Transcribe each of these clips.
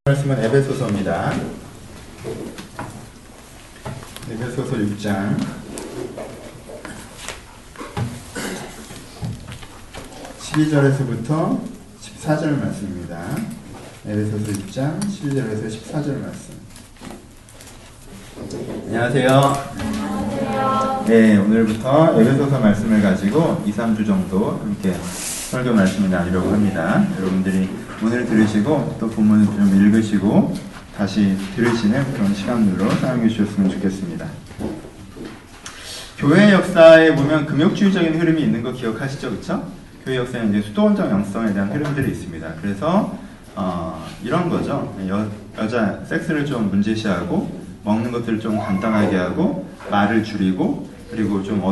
말씀은 에베소서입니다. 에베소서 6장 12절에서부터 14절 말씀입니다. 에베소서 6장 12절에서 14절 말씀. 안녕하세요. 네, 오늘부터 에베소서 말씀을 가지고 2, 3주 정도 함께 설교 말씀을 나누려고 합니다. 여러분들이 오늘 들으시고 또 본문을 좀 읽으시고 다시 들으시는 그런 시간으로 사용해 주셨으면 좋겠습니다. 교회 역사에 보면 금욕주의적인 흐름이 있는 거 기억하시죠? 그렇죠? 교회 역사에 이제 수도원적 영성에 대한 흐름들이 있습니다. 그래서 이런 거죠. 여자 섹스를 좀 문제시하고 먹는 것들을 좀 간단하게 하고 말을 줄이고 그리고 좀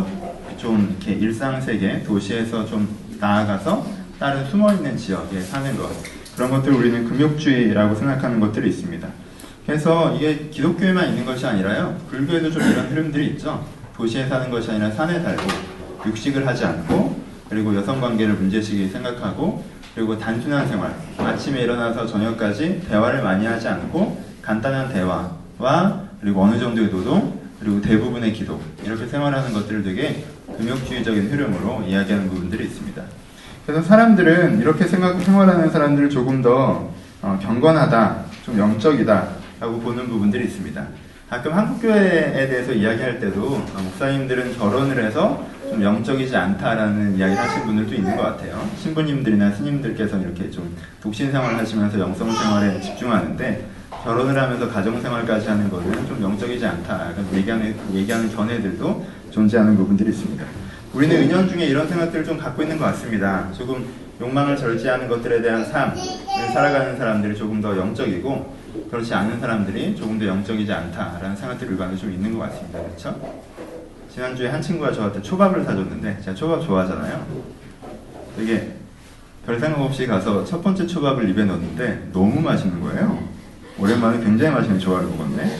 이렇게 일상세계 도시에서 좀 나아가서 다른 숨어있는 지역에 사는 것, 그런 것들을 우리는 금욕주의라고 생각하는 것들이 있습니다. 그래서 이게 기독교에만 있는 것이 아니라요, 불교에도 좀 이런 흐름들이 있죠. 도시에 사는 것이 아니라 산에 살고 육식을 하지 않고 그리고 여성관계를 문제시기 생각하고 그리고 단순한 생활, 아침에 일어나서 저녁까지 대화를 많이 하지 않고 간단한 대화와 그리고 어느 정도의 노동 그리고 대부분의 기도, 이렇게 생활하는 것들을 되게 금욕주의적인 흐름으로 이야기하는 부분들이 있습니다. 그래서 사람들은 이렇게 생활하는 사람들을 조금 더 경건하다, 좀 영적이다 라고 보는 부분들이 있습니다. 가끔 한국교회에 대해서 이야기할 때도 목사님들은 결혼을 해서 좀 영적이지 않다라는 이야기를 하신 분들도 있는 것 같아요. 신부님들이나 스님들께서는 이렇게 좀 독신생활을 하시면서 영성생활에 집중하는데 결혼을 하면서 가정생활까지 하는 것은 좀 영적이지 않다, 얘기하는 견해들도 존재하는 부분들이 있습니다. 우리는 은연중에 이런 생각들을 좀 갖고 있는 것 같습니다. 조금 욕망을 절제하는 것들에 대한 삶을 살아가는 사람들이 조금 더 영적이고 그렇지 않은 사람들이 조금 더 영적이지 않다라는 생각들이 일반적으로 좀 있는 것 같습니다. 그렇죠? 지난주에 한 친구가 저한테 초밥을 사줬는데 제가 초밥 좋아하잖아요. 되게 별 생각 없이 가서 첫 번째 초밥을 입에 넣었는데 너무 맛있는 거예요. 오랜만에 굉장히 맛있는 초밥을 먹었네.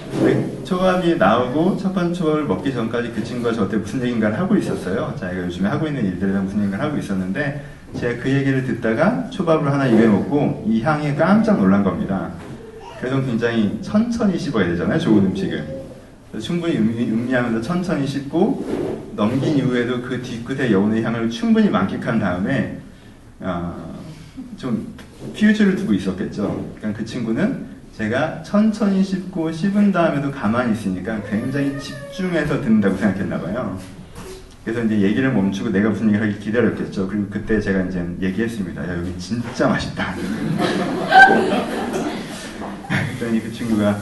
근데 초밥이 나오고 첫 번째 초밥을 먹기 전까지 그 친구가 저한테 무슨 얘기인가를 하고 있었어요. 자기가 요즘에 하고 있는 일들에 대한 무슨 얘기를 하고 있었는데 제가 그 얘기를 듣다가 초밥을 하나 입에 먹고 이 향에 깜짝 놀란 겁니다. 그래서 굉장히 천천히 씹어야 되잖아요, 좋은 음식을. 충분히 음미하면서 천천히 씹고 넘긴 이후에도 그 뒤끝의 여운의 향을 충분히 만끽한 다음에 좀 퓨즈를 두고 있었겠죠. 그러니까 그 친구는 제가 천천히 씹은 다음에도 가만히 있으니까 굉장히 집중해서 듣는다고 생각했나봐요. 그래서 이제 얘기를 멈추고 내가 무슨 얘기를 하길 기다렸겠죠. 그리고 그때 제가 이제 얘기했습니다. 야, 여기 진짜 맛있다. 그랬더니 그 친구가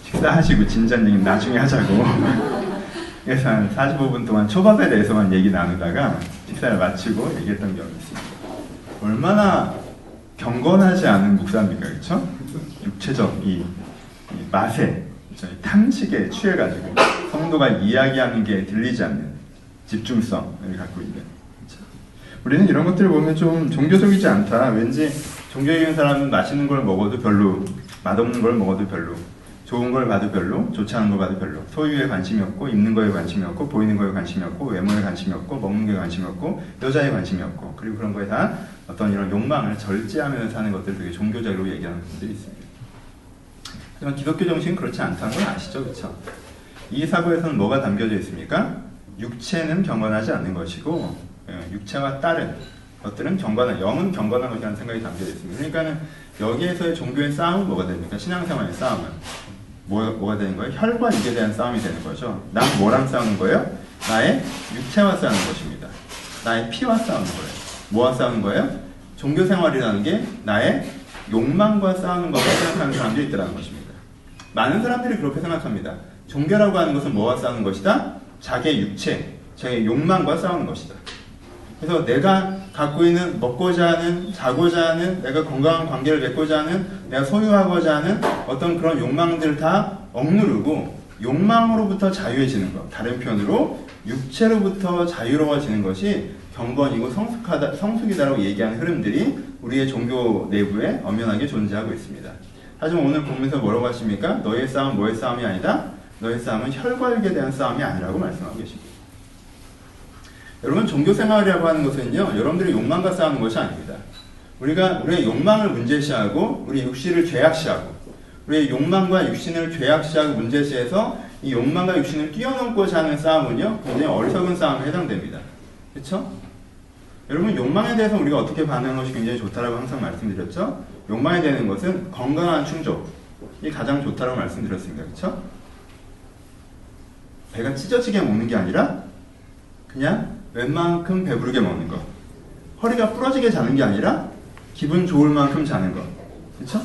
식사하시고 진지한 얘기 나중에 하자고. 그래서 한 45분 동안 초밥에 대해서만 얘기 나누다가 식사를 마치고 얘기했던 기억이 있습니다. 얼마나 경건하지 않은 목사입니까, 그렇죠? 육체적 이 맛에, 탐식에 취해가지고 성도가 이야기하는 게 들리지 않는 집중성을 갖고 있는. 그렇죠? 우리는 이런 것들을 보면 좀 종교적이지 않다. 왠지 종교적인 사람은 맛있는 걸 먹어도 별로, 맛없는 걸 먹어도 별로, 좋은 걸 봐도 별로, 좋지 않은 걸 봐도 별로, 소유에 관심이 없고, 입는 거에 관심이 없고, 보이는 거에 관심이 없고, 외모에 관심이 없고, 먹는 거에 관심이 없고, 여자에 관심이 없고, 그리고 그런 거에 다 어떤 이런 욕망을 절제하면서 사는 것들 되게 종교적으로 얘기하는 분들이 있습니다. 하지만 기독교 정신은 그렇지 않다는 건 아시죠? 그렇죠? 이 사고에서는 뭐가 담겨져 있습니까? 육체는 경건하지 않는 것이고 육체와 다른 것들은 경건한, 영은 경건한 것이라는 생각이 담겨져 있습니다. 그러니까는 여기에서의 종교의 싸움은 뭐가 됩니까? 신앙생활의 싸움은 뭐가 되는 거예요? 혈과 육에 대한 싸움이 되는 거죠. 난 뭐랑 싸우는 거예요? 나의 육체와 싸우는 것입니다. 나의 피와 싸우는 거예요. 뭐와 싸우는 거예요? 종교생활이라는 게 나의 욕망과 싸우는 것을 생각하는 사람들이 있다는 것입니다. 많은 사람들이 그렇게 생각합니다. 종교라고 하는 것은 뭐와 싸우는 것이다? 자기의 육체, 자기의 욕망과 싸우는 것이다. 그래서 내가 갖고 있는, 먹고자 하는, 자고자 하는, 내가 건강한 관계를 맺고자 하는, 내가 소유하고자 하는 어떤 그런 욕망들을 다 억누르고 욕망으로부터 자유해지는 것, 다른 표현으로 육체로부터 자유로워지는 것이 경건이고 성숙이다라고 얘기하는 흐름들이 우리의 종교 내부에 엄연하게 존재하고 있습니다. 하지만 오늘 보면서 뭐라고 하십니까? 너의 싸움은 뭐의 싸움이 아니다? 너의 싸움은 혈과 육에 대한 싸움이 아니라고 말씀하고 계십니다. 여러분, 종교생활이라고 하는 것은요, 여러분들의 욕망과 싸우는 것이 아닙니다. 우리의 욕망을 문제시하고 우리 육신을 죄악시하고 우리의 욕망과 육신을 죄악시하고 문제시해서 이 욕망과 육신을 뛰어넘고자 하는 싸움은요 굉장히 어리석은 싸움에 해당됩니다. 그렇죠? 여러분 욕망에 대해서 우리가 어떻게 반응하는 것이 굉장히 좋다라고 항상 말씀드렸죠? 욕망에 대한 것은 건강한 충족이 가장 좋다라고 말씀드렸습니다. 그렇죠? 배가 찢어지게 먹는 게 아니라 그냥 웬만큼 배부르게 먹는 것. 허리가 부러지게 자는 게 아니라 기분 좋을 만큼 자는 것. 그렇죠?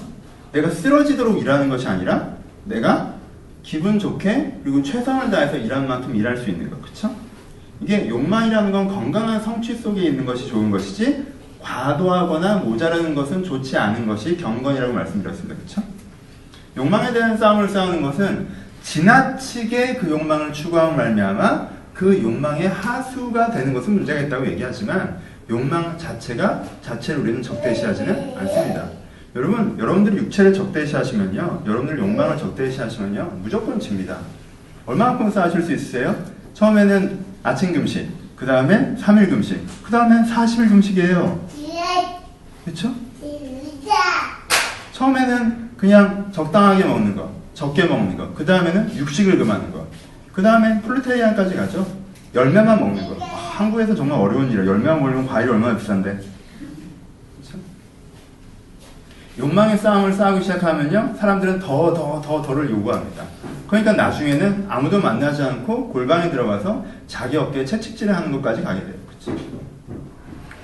내가 쓰러지도록 일하는 것이 아니라 내가 기분 좋게 그리고 최선을 다해서 일하는 만큼 일할 수 있는 것. 그렇죠? 이게 욕망이라는 건 건강한 성취 속에 있는 것이 좋은 것이지 과도하거나 모자라는 것은 좋지 않은 것이 경건이라고 말씀드렸습니다. 그렇죠? 욕망에 대한 싸움을 싸우는 것은 지나치게 그 욕망을 추구함을 말미암아 그 욕망의 하수가 되는 것은 문제가 있다고 얘기하지만 욕망 자체를 우리는 적대시하지는 않습니다. 여러분들이 육체를 적대시하시면요, 여러분들 욕망을 적대시하시면요, 무조건 집니다. 얼마만큼 쌓으실 수 있으세요? 처음에는 아침 금식, 그 다음에 3일 금식, 그 다음엔 40일 금식이에요. 그렇죠? 처음에는 그냥 적당하게 먹는 거, 적게 먹는 거, 그 다음에는 육식을 금하는 거, 그 다음엔 플루테리안까지 가죠. 열매만 먹는 거. 한국에서 정말 어려운 일이에요. 열매만 먹으면 과일이 얼마나 비싼데. 그렇죠? 욕망의 싸움을 싸우기 시작하면요, 사람들은 더를 요구합니다. 그러니까 나중에는 아무도 만나지 않고 골방에 들어가서 자기 어깨에 채찍질을 하는 것까지 가게 돼요. 그렇죠?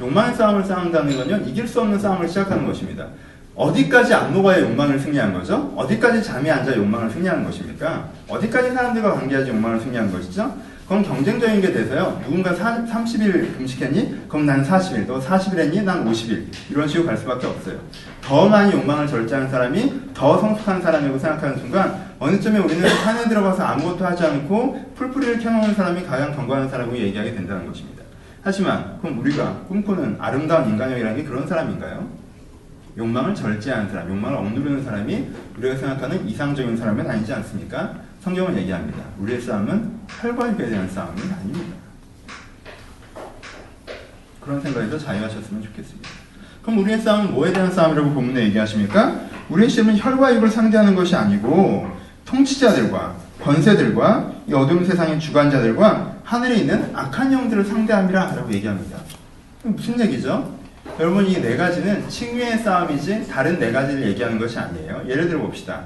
욕망의 싸움을 싸운다는 건요, 이길 수 없는 싸움을 시작하는 것입니다. 어디까지 안 먹어야 욕망을 승리한 거죠? 어디까지 잠이 안 자야 욕망을 승리하는 것입니까? 어디까지 사람들과 관계하지 욕망을 승리한 것이죠? 그건 경쟁적인 게 돼서요. 누군가 30일 금식했니? 그럼 난 40일. 너 40일 했니? 난 50일. 이런 식으로 갈 수밖에 없어요. 더 많이 욕망을 절제하는 사람이 더 성숙한 사람이라고 생각하는 순간 어느 점에 우리는 산에 들어가서 아무것도 하지 않고 풀뿌리를 켜놓는 사람이 가장 건강한 사람이라고 얘기하게 된다는 것입니다. 하지만 그럼 우리가 꿈꾸는 아름다운 인간형이라는 게 그런 사람인가요? 욕망을 절제하는 사람, 욕망을 억누르는 사람이 우리가 생각하는 이상적인 사람은 아니지 않습니까? 성경은 얘기합니다. 우리의 싸움은 혈과 육에 대한 싸움이 아닙니다. 그런 생각에서 자유하셨으면 좋겠습니다. 그럼 우리의 싸움은 뭐에 대한 싸움이라고 본문에 얘기하십니까? 우리의 시험은 혈과 육을 상대하는 것이 아니고 통치자들과 권세들과 이 어두운 세상의 주관자들과 하늘에 있는 악한 영들을 상대함이라 라고 얘기합니다. 무슨 얘기죠? 여러분, 이 네 가지는 칭의의 싸움이지 다른 네 가지를 얘기하는 것이 아니에요. 예를 들어 봅시다.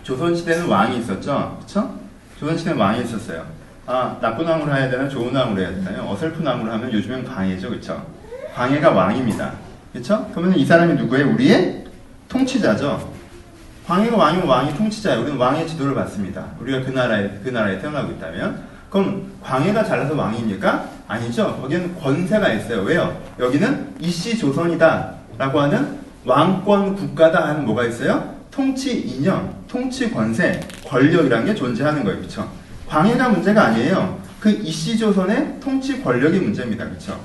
조선시대는 왕이 있었죠? 그쵸? 조선시대는 왕이 있었어요. 아, 나쁜 왕으로 해야 되나 좋은 왕으로 해야 되나요? 어설픈 왕으로 하면 요즘엔 광해죠. 그쵸? 광해가 왕입니다. 그쵸? 그러면 이 사람이 누구예요? 우리의 통치자죠. 광해가 왕이면 왕이 통치자예요. 우리는 왕의 지도를 받습니다. 우리가 그 나라에 태어나고 있다면. 그럼 광해가 잘나서 왕입니까? 아니죠. 거기는 권세가 있어요. 왜요? 여기는 이씨 조선이다 라고 하는 왕권 국가다 하는 뭐가 있어요? 통치 이념, 통치 권세, 권력이라는 게 존재하는 거예요. 그렇죠? 광해가 문제가 아니에요. 그 이씨 조선의 통치 권력이 문제입니다. 그렇죠?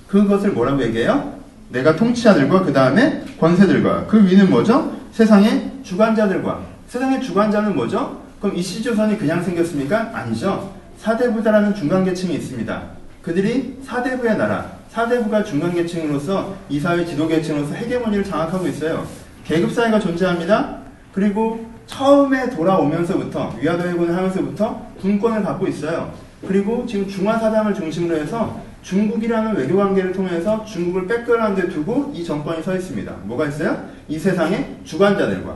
그것을 뭐라고 얘기해요? 내가 통치자들과 그 다음에 권세들과 그 위는 뭐죠? 세상의 주관자들과. 세상의 주관자는 뭐죠? 그럼 이씨 조선이 그냥 생겼습니까? 아니죠. 사대부자라는 중간계층이 있습니다. 그들이 사대부의 나라, 사대부가 중간계층으로서 이 사회 지도계층으로서 헤게모니를 장악하고 있어요. 계급사회가 존재합니다. 그리고 처음에 돌아오면서부터 위화도 해군을 하면서부터 군권을 갖고 있어요. 그리고 지금 중화사당을 중심으로 해서 중국이라는 외교관계를 통해서 중국을 백그라운 데 두고 이 정권이 서 있습니다. 뭐가 있어요? 이 세상의 주관자들과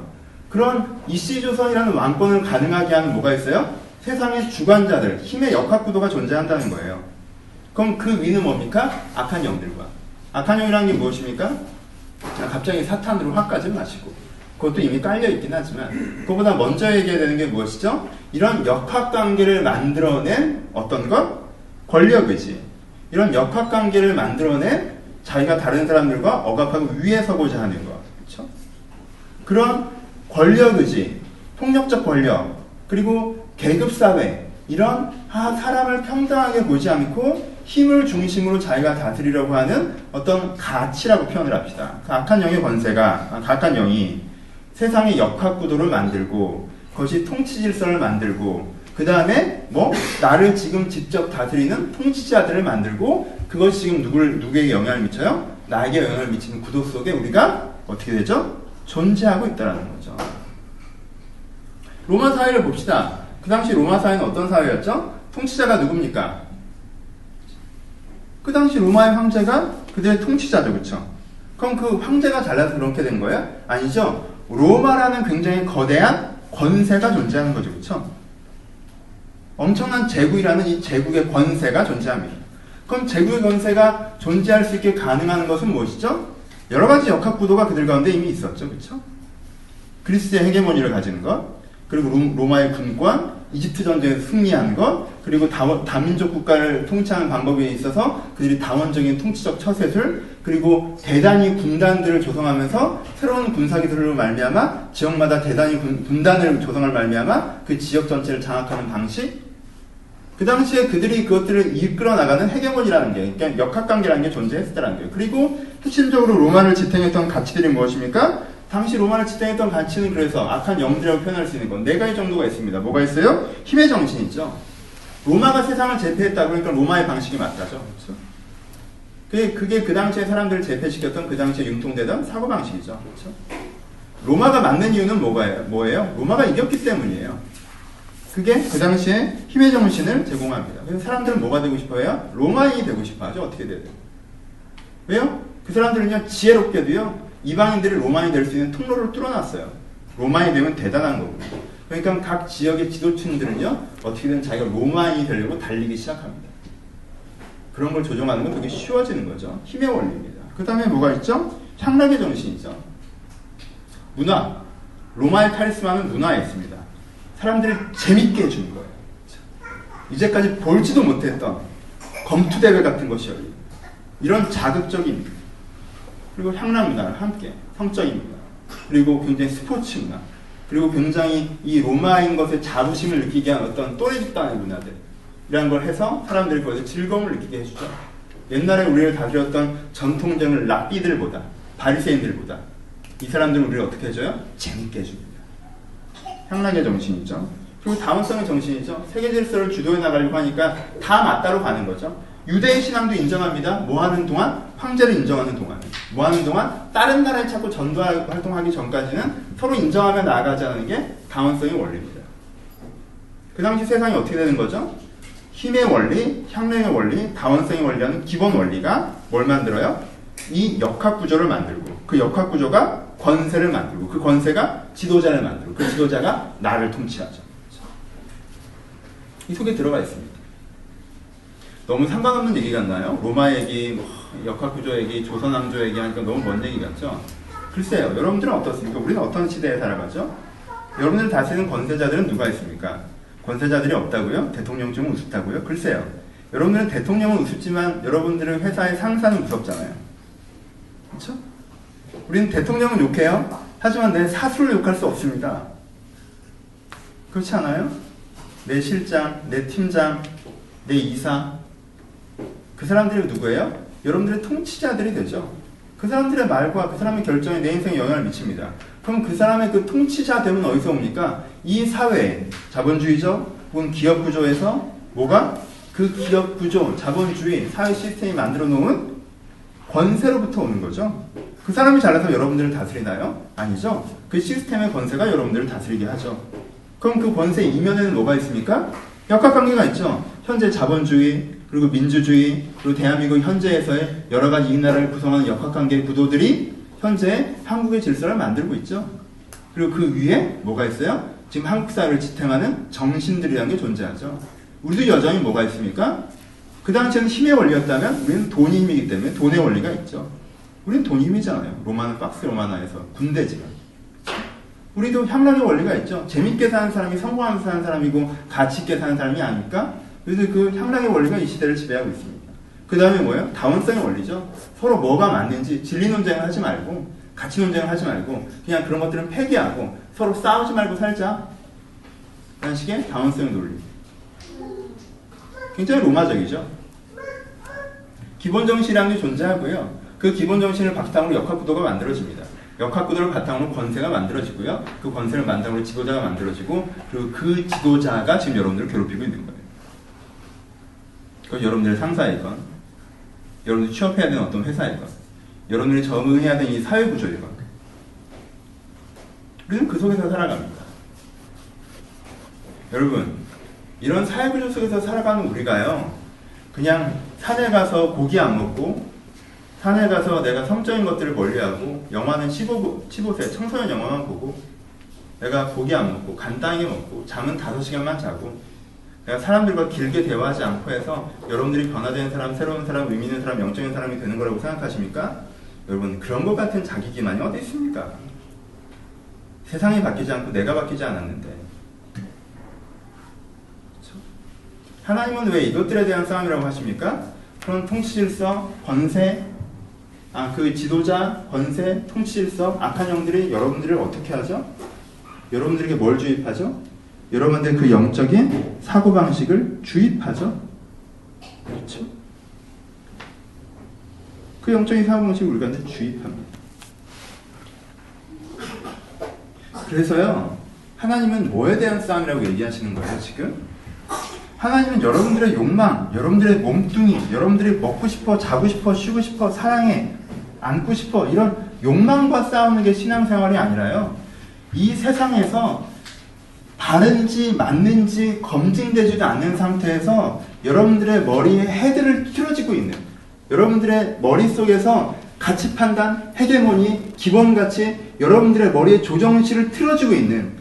그런 이씨조선이라는 왕권을 가능하게 하는 뭐가 있어요? 세상의 주관자들, 힘의 역학구도가 존재한다는 거예요. 그럼 그 위는 뭡니까? 악한 영들과. 악한 영이라는 게 무엇입니까? 갑자기 사탄으로 확 가지 마시고 그것도 이미 깔려있긴 하지만 그것보다 먼저 얘기해야 되는 게 무엇이죠? 이런 역학관계를 만들어낸 어떤 것? 권력의지. 이런 역학관계를 만들어낸 자기가 다른 사람들과 억압하고 위에 서고자 하는 것. 그렇죠? 그런 권력의지, 폭력적 권력, 그리고 계급사회, 이런 사람을 평등하게 보지 않고 힘을 중심으로 자기가 다스리려고 하는 어떤 가치라고 표현을 합시다. 그 악한 영의 권세가, 악한 영이 세상의 역학구도를 만들고 그것이 통치 질서를 만들고 그 다음에 나를 지금 직접 다스리는 통치자들을 만들고 그것이 지금 누구에게 영향을 미쳐요? 나에게 영향을 미치는 구도 속에 우리가 어떻게 되죠? 존재하고 있다는 거죠. 로마 사회를 봅시다. 그 당시 로마 사회는 어떤 사회였죠? 통치자가 누굽니까? 그 당시 로마의 황제가 그들의 통치자죠. 그렇죠? 그럼 그 황제가 잘나서 그렇게 된 거예요? 아니죠. 로마라는 굉장히 거대한 권세가 존재하는 거죠. 그렇죠? 엄청난 제국이라는 이 제국의 권세가 존재합니다. 그럼 제국의 권세가 존재할 수 있게 가능한 것은 무엇이죠? 여러 가지 역학 구도가 그들 가운데 이미 있었죠. 그렇죠? 그리스의 헤게모니를 가지는 것, 그리고 로마의 군권, 이집트 전쟁에서 승리한 것, 그리고 다민족 국가를 통치하는 방법에 있어서 그들이 다원적인 통치적 처세술, 그리고 대단히 군단들을 조성하면서 새로운 군사기술로 말미암아 지역마다 대단히 군단을 조성할 말미암아 그 지역 전체를 장악하는 방식, 그 당시에 그들이 그것들을 이끌어 나가는 헤게모니라는 게, 그러니까 역학관계라는 게 존재했었다는 거예요. 그리고 핵심적으로 로마를 지탱했던 가치들이 무엇입니까? 당시 로마를 지탱했던 가치는 그래서 악한 영들이라고 표현할 수 있는 건 4가지 정도가 있습니다. 뭐가 있어요? 힘의 정신이 있죠. 로마가 세상을 제패했다 그러니까 로마의 방식이 맞다죠. 그렇죠? 그게 그 당시에 사람들을 제패시켰던 그 당시에 융통되던 사고방식이죠. 그렇죠? 로마가 맞는 이유는 뭐예요? 로마가 이겼기 때문이에요. 그게 그 당시에 힘의 정신을 제공합니다. 그래서 사람들은 뭐가 되고 싶어요? 로마인이 되고 싶어 하죠. 어떻게 돼요? 왜요? 그 사람들은요, 지혜롭게도요, 이방인들이 로마인이 될 수 있는 통로를 뚫어놨어요. 로마인이 되면 대단한 거고요. 그러니까 각 지역의 지도층들은요, 어떻게든 자기가 로마인이 되려고 달리기 시작합니다. 그런 걸 조정하는 건 되게 쉬워지는 거죠. 힘의 원리입니다. 그 다음에 뭐가 있죠? 향락의 정신이죠. 문화. 로마의 카리스마는 문화에 있습니다. 사람들을 재밌게 해주는 거예요. 이제까지 볼지도 못했던 검투대회 같은 것이 열립니다. 이런 자극적인, 그리고 향락 문화를 함께, 성적인 문화, 그리고 굉장히 스포츠 문화, 그리고 굉장히 이 로마인 것에 자부심을 느끼게 한 어떤 또래 집단의 문화들, 이런 걸 해서 사람들이 거기서 즐거움을 느끼게 해주죠. 옛날에 우리를 다스렸던 전통적인 랍비들보다, 바리새인들보다 이 사람들은 우리를 어떻게 해줘요? 재밌게 해줍니다. 향락의 정신이죠. 그리고 다원성의 정신이죠. 세계 질서를 주도해 나가려고 하니까 다 맞다로 가는 거죠. 유대의 신앙도 인정합니다. 뭐 하는 동안? 황제를 인정하는 동안. 뭐 하는 동안? 다른 나라에 자꾸 전도 활동하기 전까지는 서로 인정하며 나아가자는 게 다원성의 원리입니다. 그 당시 세상이 어떻게 되는 거죠? 힘의 원리, 향락의 원리, 다원성의 원리라는 기본 원리가 뭘 만들어요? 이 역학 구조를 만들고, 그 역학 구조가 권세를 만들고, 그 권세가 지도자를 만들고, 그 지도자가 나를 통치하죠. 이 속에 들어가 있습니다. 너무 상관없는 얘기 같나요? 로마 얘기, 역학구조 얘기, 조선왕조 얘기 하니까 너무 먼 얘기 같죠? 글쎄요. 여러분들은 어떻습니까? 우리는 어떤 시대에 살아가죠? 여러분들 다스리는 권세자들은 누가 있습니까? 권세자들이 없다고요? 대통령쯤은 우습다고요? 글쎄요. 여러분들은 대통령은 우습지만 여러분들은 회사의 상사는 무섭잖아요. 그렇죠? 우리는 대통령은 욕해요. 하지만 내 사수를 욕할 수 없습니다. 그렇지 않아요? 내 실장, 내 팀장, 내 이사, 그 사람들이 누구예요? 여러분들의 통치자들이 되죠. 그 사람들의 말과 그 사람의 결정이 내 인생에 영향을 미칩니다. 그럼 그 사람의 그 통치자됨은 어디서 옵니까? 이 사회, 자본주의죠? 혹은 기업 구조에서 뭐가? 그 기업 구조, 자본주의, 사회 시스템이 만들어 놓은 권세로부터 오는 거죠. 그 사람이 잘나서 여러분들을 다스리나요? 아니죠. 그 시스템의 권세가 여러분들을 다스리게 하죠. 그럼 그 권세 이면에는 뭐가 있습니까? 역학관계가 있죠. 현재 자본주의, 그리고 민주주의, 그리고 대한민국 현재에서의 여러 가지 이 나라를 구성하는 역학관계 구도들이 현재 한국의 질서를 만들고 있죠. 그리고 그 위에 뭐가 있어요? 지금 한국 사회를 지탱하는 정신들이라는 게 존재하죠. 우리도 여전히 뭐가 있습니까? 그 당시에는 힘의 원리였다면 우리는 돈의 힘이기 때문에 돈의 원리가 있죠. 우리는 돈의 힘이잖아요. 로마는 박스 로마나에서 군대지만. 우리도 향락의 원리가 있죠. 재밌게 사는 사람이 성공하면서 사는 사람이고 가치 있게 사는 사람이 아닐까? 그래서 그 향락의 원리가 이 시대를 지배하고 있습니다. 그 다음에 뭐예요? 다원성의 원리죠. 서로 뭐가 맞는지 진리 논쟁을 하지 말고 가치 논쟁을 하지 말고 그냥 그런 것들은 폐기하고 서로 싸우지 말고 살자. 라는 식의 다원성의 논리. 굉장히 로마적이죠. 기본 정신이라는 게 존재하고요. 그 기본 정신을 바탕으로 역학구도가 만들어집니다. 역학구도를 바탕으로 권세가 만들어지고요. 그 권세를 바탕으로 지도자가 만들어지고 그리고 그 지도자가 지금 여러분들을 괴롭히고 있는 거예요. 그건 여러분들의 상사이건 여러분들이 취업해야 되는 어떤 회사이건 여러분들이 적응해야 되는 이 사회 구조예요. 우리는 그 속에서 살아갑니다. 여러분, 이런 사회 구조 속에서 살아가는 우리가요, 그냥 산에 가서 고기 안 먹고, 산에 가서 내가 성적인 것들을 멀리하고, 영화는 15세 청소년 영화만 보고, 내가 고기 안 먹고, 간단하게 먹고, 잠은 5시간만 자고, 내가 사람들과 길게 대화하지 않고 해서 여러분들이 변화되는 사람, 새로운 사람, 의미 있는 사람, 영적인 사람이 되는 거라고 생각하십니까? 여러분, 그런 것 같은 자기 기만이 어디 있습니까? 세상이 바뀌지 않고 내가 바뀌지 않았는데. 그렇죠? 하나님은 왜 이것들에 대한 싸움이라고 하십니까? 그런 통치질서, 권세, 그 지도자, 권세, 통치질서, 악한 영들이 여러분들을 어떻게 하죠? 여러분들에게 뭘 주입하죠? 여러분들 그 영적인 사고방식을 주입하죠? 그렇죠? 그 영적인 사고방식을 우리가 주입합니다. 그래서요, 하나님은 뭐에 대한 싸움이라고 얘기하시는 거예요, 지금? 하나님은 여러분들의 욕망, 여러분들의 몸뚱이, 여러분들이 먹고 싶어, 자고 싶어, 쉬고 싶어, 사랑해, 안고 싶어, 이런 욕망과 싸우는 게 신앙생활이 아니라요, 이 세상에서 바른지 맞는지 검증되지도 않는 상태에서 여러분들의 머리에 헤드를 틀어지고 있는, 여러분들의 머릿속에서 가치 판단, 헤게모니, 기본가치, 여러분들의 머리에 조정실을 틀어주고 있는,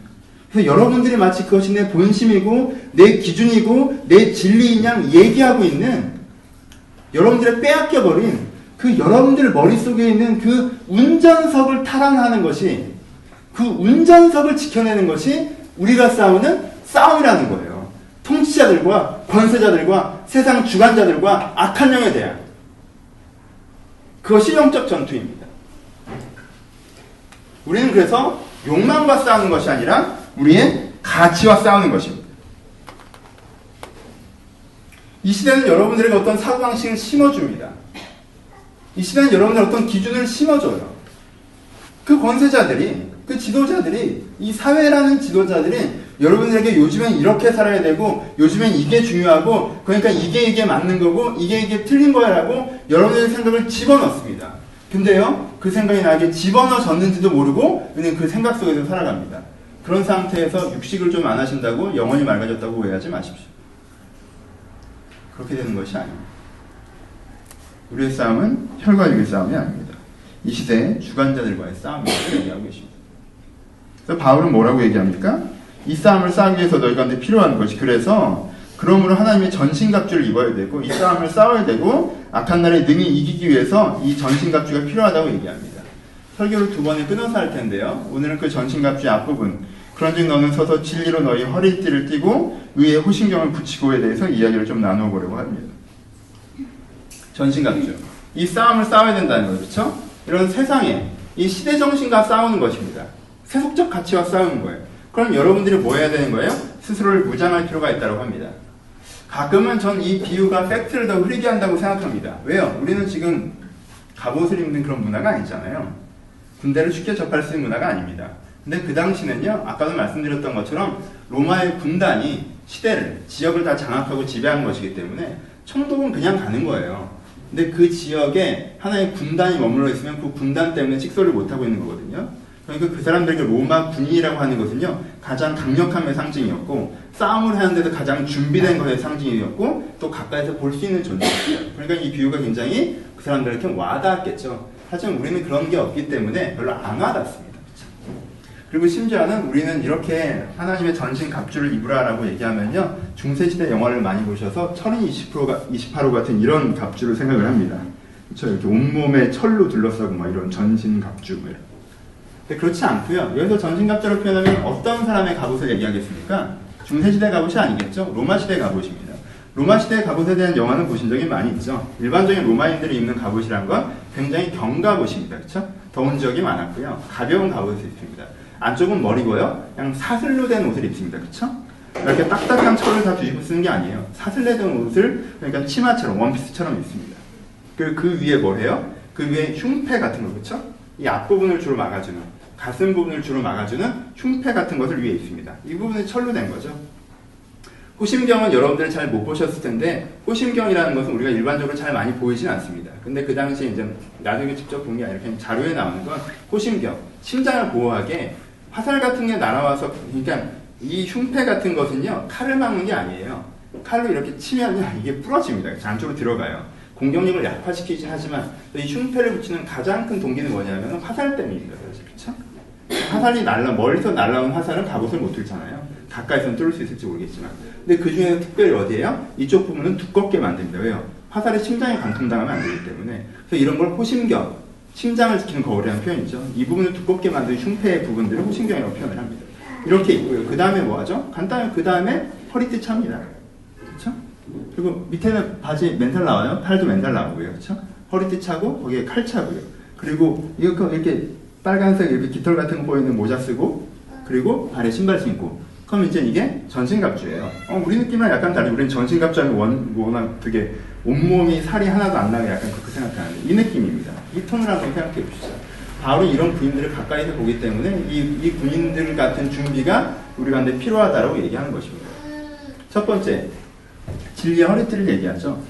그래서 여러분들이 마치 그것이 내 본심이고 내 기준이고 내 진리인 양 얘기하고 있는, 여러분들의 빼앗겨버린 그 여러분들 머릿속에 있는 그 운전석을 탈환하는 것이, 그 운전석을 지켜내는 것이 우리가 싸우는 싸움이라는 거예요. 통치자들과 권세자들과 세상 주관자들과 악한 영에 대한, 그것이 영적 전투입니다. 우리는 그래서 욕망과 싸우는 것이 아니라 우리의 가치와 싸우는 것입니다. 이 시대는 여러분들에게 어떤 사고방식을 심어줍니다. 이 시대는 여러분들 어떤 기준을 심어줘요. 그 권세자들이, 그 지도자들이, 이 사회라는 지도자들이 여러분들에게 요즘엔 이렇게 살아야 되고, 요즘엔 이게 중요하고, 그러니까 이게 맞는 거고, 이게 틀린 거야 라고 여러분들의 생각을 집어넣습니다. 근데요, 그 생각이 나에게 집어넣어졌는지도 모르고 우리는 그 생각 속에서 살아갑니다. 그런 상태에서 육식을 좀 안 하신다고 영혼이 맑아졌다고 오해하지 마십시오. 그렇게 되는 것이 아닙니다. 우리의 싸움은 혈과 육의 싸움이 아닙니다. 이 시대의 주관자들과의 싸움이라고 얘기하고 계십니다. 그래서 바울은 뭐라고 얘기합니까? 이 싸움을 싸우기 위해서 너희 가운데 필요한 것이, 그래서 그러므로 하나님의 전신갑주를 입어야 되고, 이 싸움을 싸워야 되고, 악한 날에 능히 이기기 위해서 이 전신갑주가 필요하다고 얘기합니다. 설교를 2번에 끊어서 할 텐데요, 오늘은 그 전신갑주의 앞부분, 그런즉 너는 서서 진리로 너희 허리띠를 띠고 위에 호신경을 붙이고에 대해서 이야기를 좀 나누어 보려고 합니다. 전신갑주, 이 싸움을 싸워야 된다는 거죠. 그렇죠? 이런 세상에 이 시대 정신과 싸우는 것입니다. 세속적 가치와 싸우는 거예요. 그럼 여러분들이 뭐 해야 되는 거예요? 스스로를 무장할 필요가 있다고 합니다. 가끔은 전 이 비유가 팩트를 더 흐리게 한다고 생각합니다. 왜요? 우리는 지금 갑옷을 입는 그런 문화가 아니잖아요. 군대를 쉽게 접할 수 있는 문화가 아닙니다. 근데 그 당시는요, 아까도 말씀드렸던 것처럼 로마의 군단이 시대를, 지역을 다 장악하고 지배한 것이기 때문에 총독은 그냥 가는 거예요. 근데 그 지역에 하나의 군단이 머물러 있으면 그 군단 때문에 직소를 못하고 있는 거거든요. 그러니까 그 사람들에게 로마 군인이라고 하는 것은요, 가장 강력함의 상징이었고, 싸움을 하는 데서 가장 준비된 것의 상징이었고, 또 가까이서 볼 수 있는 존재였어요. 그러니까 이 비유가 굉장히 그 사람들에게 와닿았겠죠. 하지만 우리는 그런 게 없기 때문에 별로 안 와닿습니다. 그렇죠? 그리고 심지어는 우리는 이렇게 하나님의 전신 갑주를 입으라라고 얘기하면요, 중세시대 영화를 많이 보셔서 철인 28호 같은 이런 갑주를 생각을 합니다. 그렇죠? 이렇게 온몸에 철로 둘러싸고 막 이런 전신 갑주, 뭐 이런. 근데 그렇지 않고요. 여기서 전신갑주로 표현하면 어떤 사람의 갑옷을 얘기하겠습니까? 중세시대 갑옷이 아니겠죠? 로마시대 갑옷입니다. 로마시대 갑옷에 대한 영화는 보신 적이 많이 있죠? 일반적인 로마인들이 입는 갑옷이란 건 굉장히 경갑옷입니다. 그렇죠? 더운 지역이 많았고요. 가벼운 갑옷을 입습니다. 안쪽은 머리고요. 그냥 사슬로 된 옷을 입습니다. 그렇죠? 이렇게 딱딱한 철을 다 뒤집어 쓰는 게 아니에요. 사슬로 된 옷을, 그러니까 치마처럼, 원피스처럼 입습니다. 그리고 그 위에 뭘 해요? 그 위에 흉패 같은 거, 그렇죠? 이 앞부분을 주로 막아주는, 가슴 부분을 주로 막아주는 흉패 같은 것을 위에 있습니다. 이 부분이 철로 된 거죠. 호심경은 여러분들 잘 못 보셨을 텐데 호심경이라는 것은 우리가 일반적으로 잘 많이 보이진 않습니다. 근데 그 당시에 이제 나중에 직접 본 게 아니라 그냥 자료에 나오는 건 호심경, 심장을 보호하게 화살 같은 게 날아와서 그러니까 이 흉패 같은 것은요 칼을 막는 게 아니에요. 칼로 이렇게 치면요 이게 부러집니다. 안쪽으로 들어가요. 공격력을 약화시키긴 하지만 이 흉패를 붙이는 가장 큰 동기는 뭐냐면 화살 때문입니다. 그렇죠? 화살이 멀리서 날라온 화살은 갑옷을 못 뚫잖아요. 가까이서는 뚫을 수 있을지 모르겠지만. 근데 그 중에서 특별히 어디에요? 이쪽 부분은 두껍게 만듭니다. 왜요? 화살이 심장에 관통당하면 안 되기 때문에. 그래서 이런 걸 호심경, 심장을 지키는 거울이라는 표현이죠. 이 부분을 두껍게 만든 흉패의 부분들을 호심경이라고 표현을 합니다. 이렇게 있고요. 그 다음에 뭐 하죠? 간단히 그 다음에 허리띠 찹니다. 그렇죠? 그리고 밑에는 바지 맨살 나와요. 팔도 맨살 나오고요. 그렇죠? 허리띠 차고 거기에 칼 차고요. 그리고 이렇게 빨간색 이렇게 깃털 같은 거 보이는 모자 쓰고 그리고 발에 신발 신고 그럼 이제 이게 전신갑주예요. 우리 느낌은 약간 다르죠. 우리는 전신갑주 하면 워낙 되게 온몸이 살이 하나도 안 나게 약간 그렇게 생각하는데 이 느낌입니다. 이 톤을 한번 생각해 보시죠. 바로 이런 군인들을 가까이서 보기 때문에 이 군인들 같은 준비가 우리가 근데 필요하다고 얘기하는 것입니다. 첫 번째, 진리의 허리띠를 얘기하죠.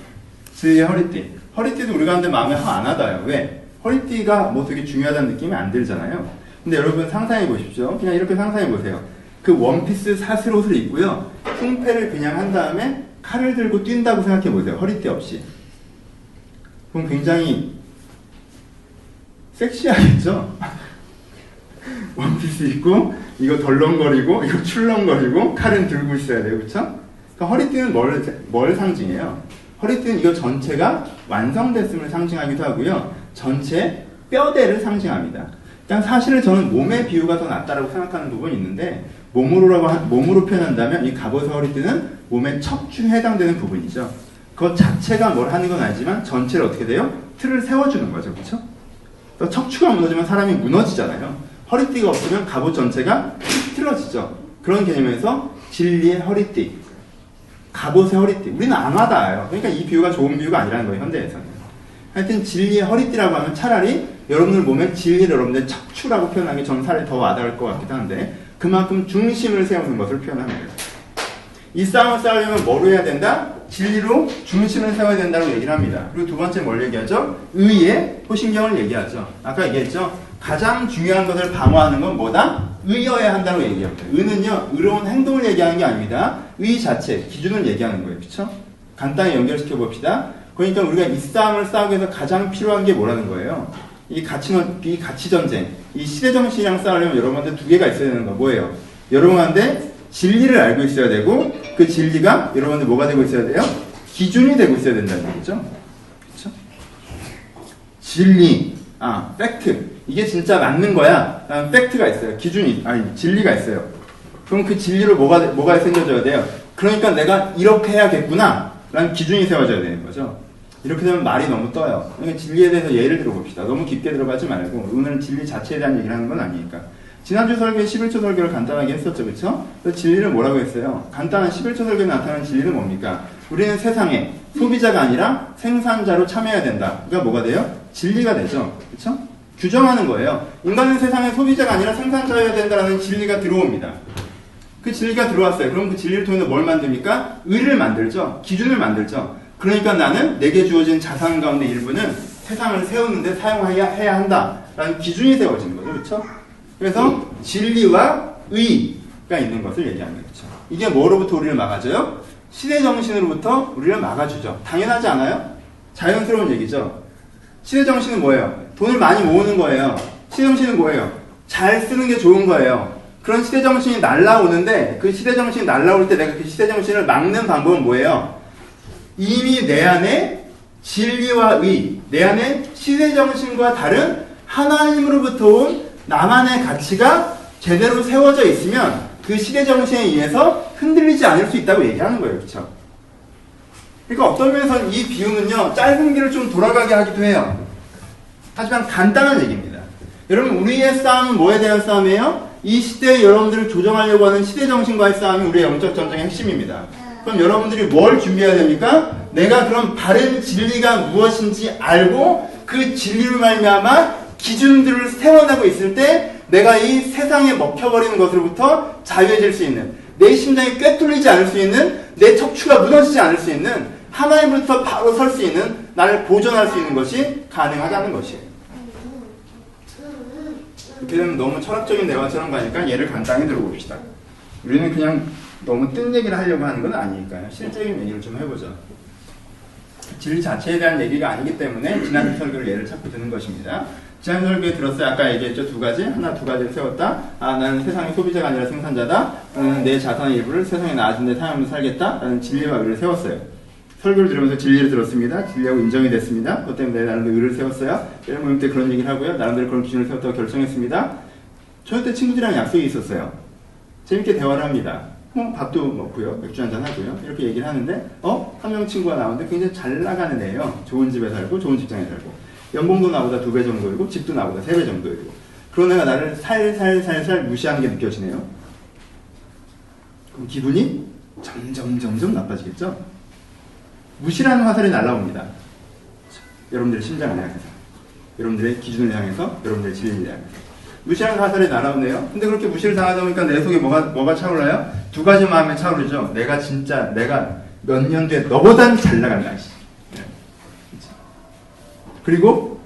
진리의 허리띠. 허리띠도 우리가 근데 마음에 안 와닿아요. 왜? 허리띠가 뭐 되게 중요하다는 느낌이 안 들잖아요. 근데 여러분 상상해 보십시오. 그냥 이렇게 상상해 보세요. 그 원피스 사슬옷을 입고요. 흉패를 그냥 한 다음에 칼을 들고 뛴다고 생각해 보세요. 허리띠 없이. 그럼 굉장히 섹시하겠죠? 원피스 입고 이거 덜렁거리고 이거 출렁거리고 칼은 들고 있어야 돼요. 그렇죠? 그러니까 허리띠는 뭘 상징해요? 허리띠는 이거 전체가 완성됐음을 상징하기도 하고요. 전체 뼈대를 상징합니다. 일단 사실은 저는 몸의 비유가 더 낫다고 생각하는 부분이 있는데 몸으로 표현한다면 이 갑옷의 허리띠는 몸의 척추에 해당되는 부분이죠. 그것 자체가 뭘 하는 건 아니지만 전체를 어떻게 돼요? 틀을 세워주는 거죠. 그렇죠? 척추가 무너지면 사람이 무너지잖아요. 허리띠가 없으면 갑옷 전체가 틀어지죠. 그런 개념에서 진리의 허리띠, 갑옷의 허리띠. 우리는 안 와닿아요. 그러니까 이 비유가 좋은 비유가 아니라는 거예요. 현대에서는. 하여튼 진리의 허리띠라고 하면 차라리 여러분들 몸에 진리를 여러분들 척추라고 표현하는 게 저는 차라리 더 와닿을 것 같기도 한데 그만큼 중심을 세우는 것을 표현합니다. 이 싸움을 싸우려면 뭐로 해야 된다? 진리로 중심을 세워야 된다고 얘기를 합니다. 그리고 두 번째 뭘 얘기하죠? 의의 호심경을 얘기하죠. 아까 얘기했죠? 가장 중요한 것을 방어하는 건 뭐다? 의여야 한다고 얘기합니다. 의는요, 의로운 행동을 얘기하는 게 아닙니다. 의 자체, 기준을 얘기하는 거예요. 그쵸? 간단히 연결시켜 봅시다. 그러니까 우리가 이 싸움을 싸우기 위해서 가장 필요한 게 뭐라는 거예요? 이 가치전쟁, 이 시대정신이랑 싸우려면 여러분한테 두 개가 있어야 되는 거 뭐예요? 여러분한테 진리를 알고 있어야 되고 그 진리가 여러분들 뭐가 되고 있어야 돼요? 기준이 되고 있어야 된다는 얘기죠. 그렇죠? 진리, 팩트. 이게 진짜 맞는 거야. 팩트가 있어요. 진리가 있어요. 그럼 그 진리로 뭐가 생겨져야 돼요? 그러니까 내가 이렇게 해야겠구나 라는 기준이 세워져야 되는 거죠. 이렇게 되면 말이 너무 떠요. 그러니까 진리에 대해서 예를 들어봅시다. 너무 깊게 들어가지 말고 오늘은 진리 자체에 대한 얘기를 하는 건 아니니까. 지난주 설교에 11초 설교를 간단하게 했었죠. 그렇죠? 그래서 진리를 뭐라고 했어요? 간단한 11초 설교에 나타나는 진리는 뭡니까? 우리는 세상에 소비자가 아니라 생산자로 참여해야 된다. 그러니까 뭐가 돼요? 진리가 되죠. 그렇죠? 규정하는 거예요. 인간은 세상에 소비자가 아니라 생산자여야 된다는 진리가 들어옵니다. 그 진리가 들어왔어요. 그럼 그 진리를 통해서 뭘 만듭니까? 의를 만들죠. 기준을 만들죠. 그러니까 나는 내게 주어진 자산 가운데 일부는 세상을 세우는데 사용해야 한다라는 기준이 세워지는 거죠. 그렇죠? 그래서 진리와 의가 있는 것을 얘기하는 거죠. 이게 뭐로부터 우리를 막아줘요? 시대정신으로부터 우리를 막아주죠. 당연하지 않아요? 자연스러운 얘기죠. 시대정신은 뭐예요? 돈을 많이 모으는 거예요. 시대정신은 뭐예요? 잘 쓰는 게 좋은 거예요. 그런 시대정신이 날라오는데 그 시대정신이 날라올 때 내가 그 시대정신을 막는 방법은 뭐예요? 이미 내 안에 진리와 의, 내 안에 시대정신과 다른 하나님으로부터 온 나만의 가치가 제대로 세워져 있으면 그 시대정신에 의해서 흔들리지 않을 수 있다고 얘기하는 거예요. 그렇죠? 그러니까 어떤 면에서는 이 비유는요, 짧은 길을 좀 돌아가게 하기도 해요. 하지만 간단한 얘기입니다. 여러분, 우리의 싸움은 뭐에 대한 싸움이에요? 이 시대에 여러분들을 조정하려고 하는 시대정신과의 싸움이 우리의 영적 전쟁의 핵심입니다. 그럼 여러분들이 뭘 준비해야 됩니까? 내가 그럼 바른 진리가 무엇인지 알고 그 진리로 말미암아 기준들을 세워나고 있을 때 내가 이 세상에 먹혀버리는 것으로부터 자유해질 수 있는, 내 심장이 꿰뚫리지 않을 수 있는, 내 척추가 무너지지 않을 수 있는, 하나님부터 바로 설 수 있는, 나를 보존할 수 있는 것이 가능하다는 것이에요. 이렇게 되면 너무 철학적인 대화처럼 가니까 예를 간단히 들어봅시다. 우리는 그냥 너무 뜬 얘기를 하려고 하는 건 아니니까요. 실제적인 얘기를 좀 해보죠. 진리 자체에 대한 얘기가 아니기 때문에 지난 설교를 예를 찾고 드는 것입니다. 지난 설교에 들었어요. 아까 얘기했죠. 두 가지. 하나, 두 가지를 세웠다. 나는 세상의 소비자가 아니라 생산자다. 내 자산의 일부를 세상에 나아진 데 사용하면서 살겠다. 라는 진리와 의를 세웠어요. 설교를 들으면서 진리를 들었습니다. 진리하고 인정이 됐습니다. 그것 때문에 나름대로 의를 세웠어요. 때려 모임 때 그런 얘기를 하고요. 나름대로 그런 기준을 세웠다고 결정했습니다. 저녁 때 친구들이랑 약속이 있었어요. 재밌게 대화를 합니다. 밥도 먹고요. 맥주 한잔 하고요. 이렇게 얘기를 하는데 한 명 친구가 나오는데 굉장히 잘 나가는 애예요. 좋은 집에 살고 좋은 직장에 살고 연봉도 나보다 2배 정도이고 집도 나보다 3배 정도이고 그런 애가 나를 살살살살 무시하는 게 느껴지네요. 그럼 기분이 점점 나빠지겠죠? 무시라는 화살이 날아옵니다. 여러분들의 심장을 향해서, 여러분들의 기준을 향해서, 여러분들의 진리를 향해서 무시라는 화살이 날아오네요. 근데 그렇게 무시를 당하다 보니까 내 속에 뭐가 차올라요? 두 가지 마음이 차오르죠. 내가 몇 년 뒤에 너보단 잘 나간다. 그리고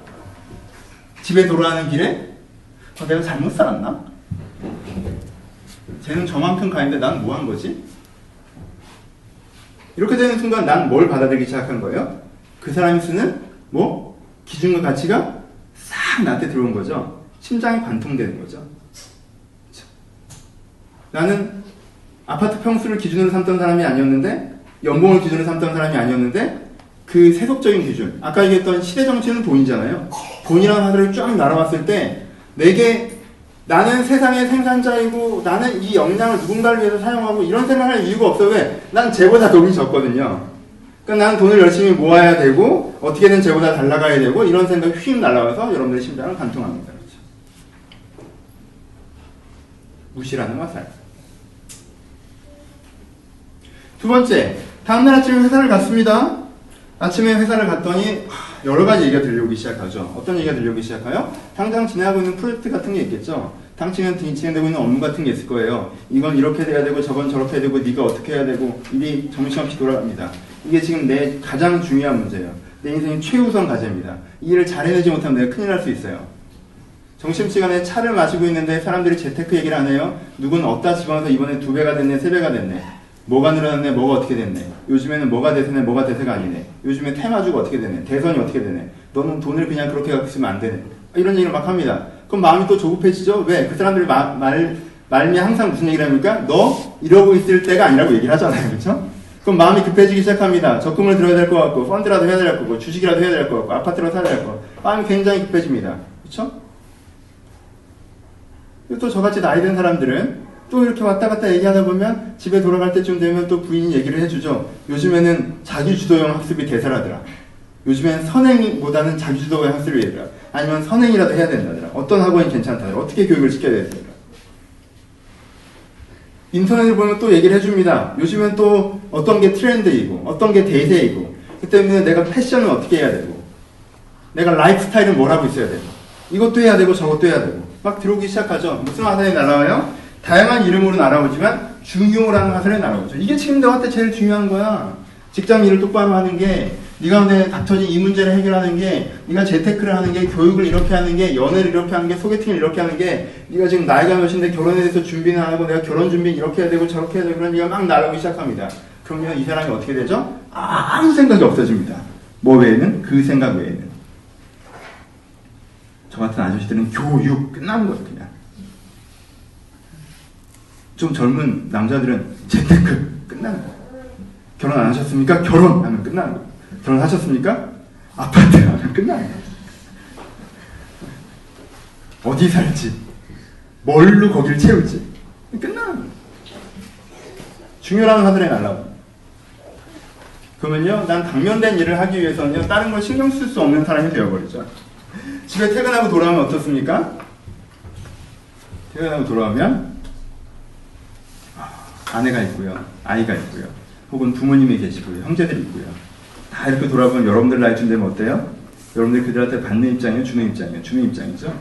집에 돌아가는 길에 내가 잘못 살았나? 쟤는 저만큼 가는데 난 뭐 한 거지? 이렇게 되는 순간 난 뭘 받아들이기 시작한 거예요? 그 사람이 쓰는 기준과 가치가 싹 나한테 들어온 거죠. 심장이 관통되는 거죠. 나는 아파트 평수를 기준으로 삼던 사람이 아니었는데, 연봉을 기준으로 삼던 사람이 아니었는데, 그 세속적인 기준, 아까 얘기했던 시대 정치는 돈이잖아요. 돈이라는 화살이 쫙 날아왔을 때 나는 세상의 생산자이고 나는 이 역량을 누군가를 위해서 사용하고 이런 생각할 이유가 없어. 왜? 난 쟤보다 돈이 적거든요. 그러니까 나는 돈을 열심히 모아야 되고 어떻게든 쟤보다 잘 나가야 되고 이런 생각이 휙 날아와서 여러분들의 심장을 관통합니다. 그렇죠? 무시라는 화살. 두 번째, 다음날 아침에 회사를 갔습니다. 아침에 회사를 갔더니 여러 가지 얘기가 들려오기 시작하죠. 어떤 얘기가 들려오기 시작해요? 당장 진행하고 있는 프로젝트 같은 게 있겠죠. 당장 진행되고 있는 업무 같은 게 있을 거예요. 이건 이렇게 돼야 되고 저건 저렇게 해야 되고 네가 어떻게 해야 되고 일이 정신없이 돌아갑니다. 이게 지금 내 가장 중요한 문제예요. 내 인생의 최우선 과제입니다. 이 일을 잘 해내지 못하면 내가 큰일 날 수 있어요. 점심시간에 차를 마시고 있는데 사람들이 재테크 얘기를 안 해요. 누군 얻다 집어서 이번에 2배가 됐네 3배가 됐네. 뭐가 늘어났네, 뭐가 어떻게 됐네. 요즘에는 뭐가 대세네, 뭐가 대세가 아니네. 요즘에 테마주가 어떻게 되네, 대선이 어떻게 되네. 너는 돈을 그냥 그렇게 갖고 있으면 안 되네. 이런 얘기를 막 합니다. 그럼 마음이 또 조급해지죠? 왜? 그 사람들이 말미 항상 무슨 얘기를 합니까? 너 이러고 있을 때가 아니라고 얘기를 하잖아요. 그렇죠? 그럼 마음이 급해지기 시작합니다. 적금을 들어야 될 것 같고, 펀드라도 해야 될 거고, 주식이라도 해야 될 것 같고, 아파트라도 사야 될 것 같고, 마음이 굉장히 급해집니다. 그렇죠? 또 저같이 나이 든 사람들은 또 이렇게 왔다 갔다 얘기하다 보면 집에 돌아갈 때쯤 되면 또 부인이 얘기를 해주죠. 요즘에는 자기주도형 학습이 대세라더라. 요즘엔 선행보다는 자기주도형 학습이 되더라. 아니면 선행이라도 해야 된다더라. 어떤 학원이 괜찮다더라. 어떻게 교육을 시켜야 되더라. 인터넷을 보면 또 얘기를 해줍니다. 요즘엔 또 어떤 게 트렌드이고 어떤 게 대세이고 그 때문에 내가 패션은 어떻게 해야 되고 내가 라이프 스타일은 뭘 하고 있어야 되고 이것도 해야 되고 저것도 해야 되고 막 들어오기 시작하죠. 무슨 화살이 날아와요? 다양한 이름으로 날아오지만 중요라는 화살이 날아오죠. 이게 지금 너한테 제일 중요한 거야. 직장 일을 똑바로 하는 게 네가 오늘 닥쳐진 이 문제를 해결하는 게 네가 재테크를 하는 게 교육을 이렇게 하는 게 연애를 이렇게 하는 게 소개팅을 이렇게 하는 게 네가 지금 나이가 몇인데 결혼에 대해서 준비는 안 하고 내가 결혼 준비 이렇게 해야 되고 저렇게 해야 되고 그런 얘기가 막 날아오기 시작합니다. 그러면 이 사람이 어떻게 되죠? 아무 생각이 없어집니다. 뭐 외에는? 그 생각 외에는. 저 같은 아저씨들은 교육 끝나는 거예요. 그냥. 좀 젊은 남자들은 재테크 끝나는 거예요. 결혼 안 하셨습니까? 결혼하면 끝나는 거예요. 결혼하셨습니까? 아파트 하면 끝나는 거예요. 어디 살지, 뭘로 거기를 채울지 끝나는 거예요. 중요한 화살이 날라옵니다. 그러면요, 난 당면된 일을 하기 위해서는요, 다른 걸 신경 쓸 수 없는 사람이 되어버리죠. 집에 퇴근하고 돌아오면 어떻습니까? 퇴근하고 돌아오면 아내가 있고요, 아이가 있고요, 혹은 부모님이 계시고요, 형제들이 있고요. 다 이렇게 돌아보면 여러분들 나이쯤 되면 어때요? 여러분들 그들한테 받는 입장이에요, 주는 입장이에요? 주는 입장이죠?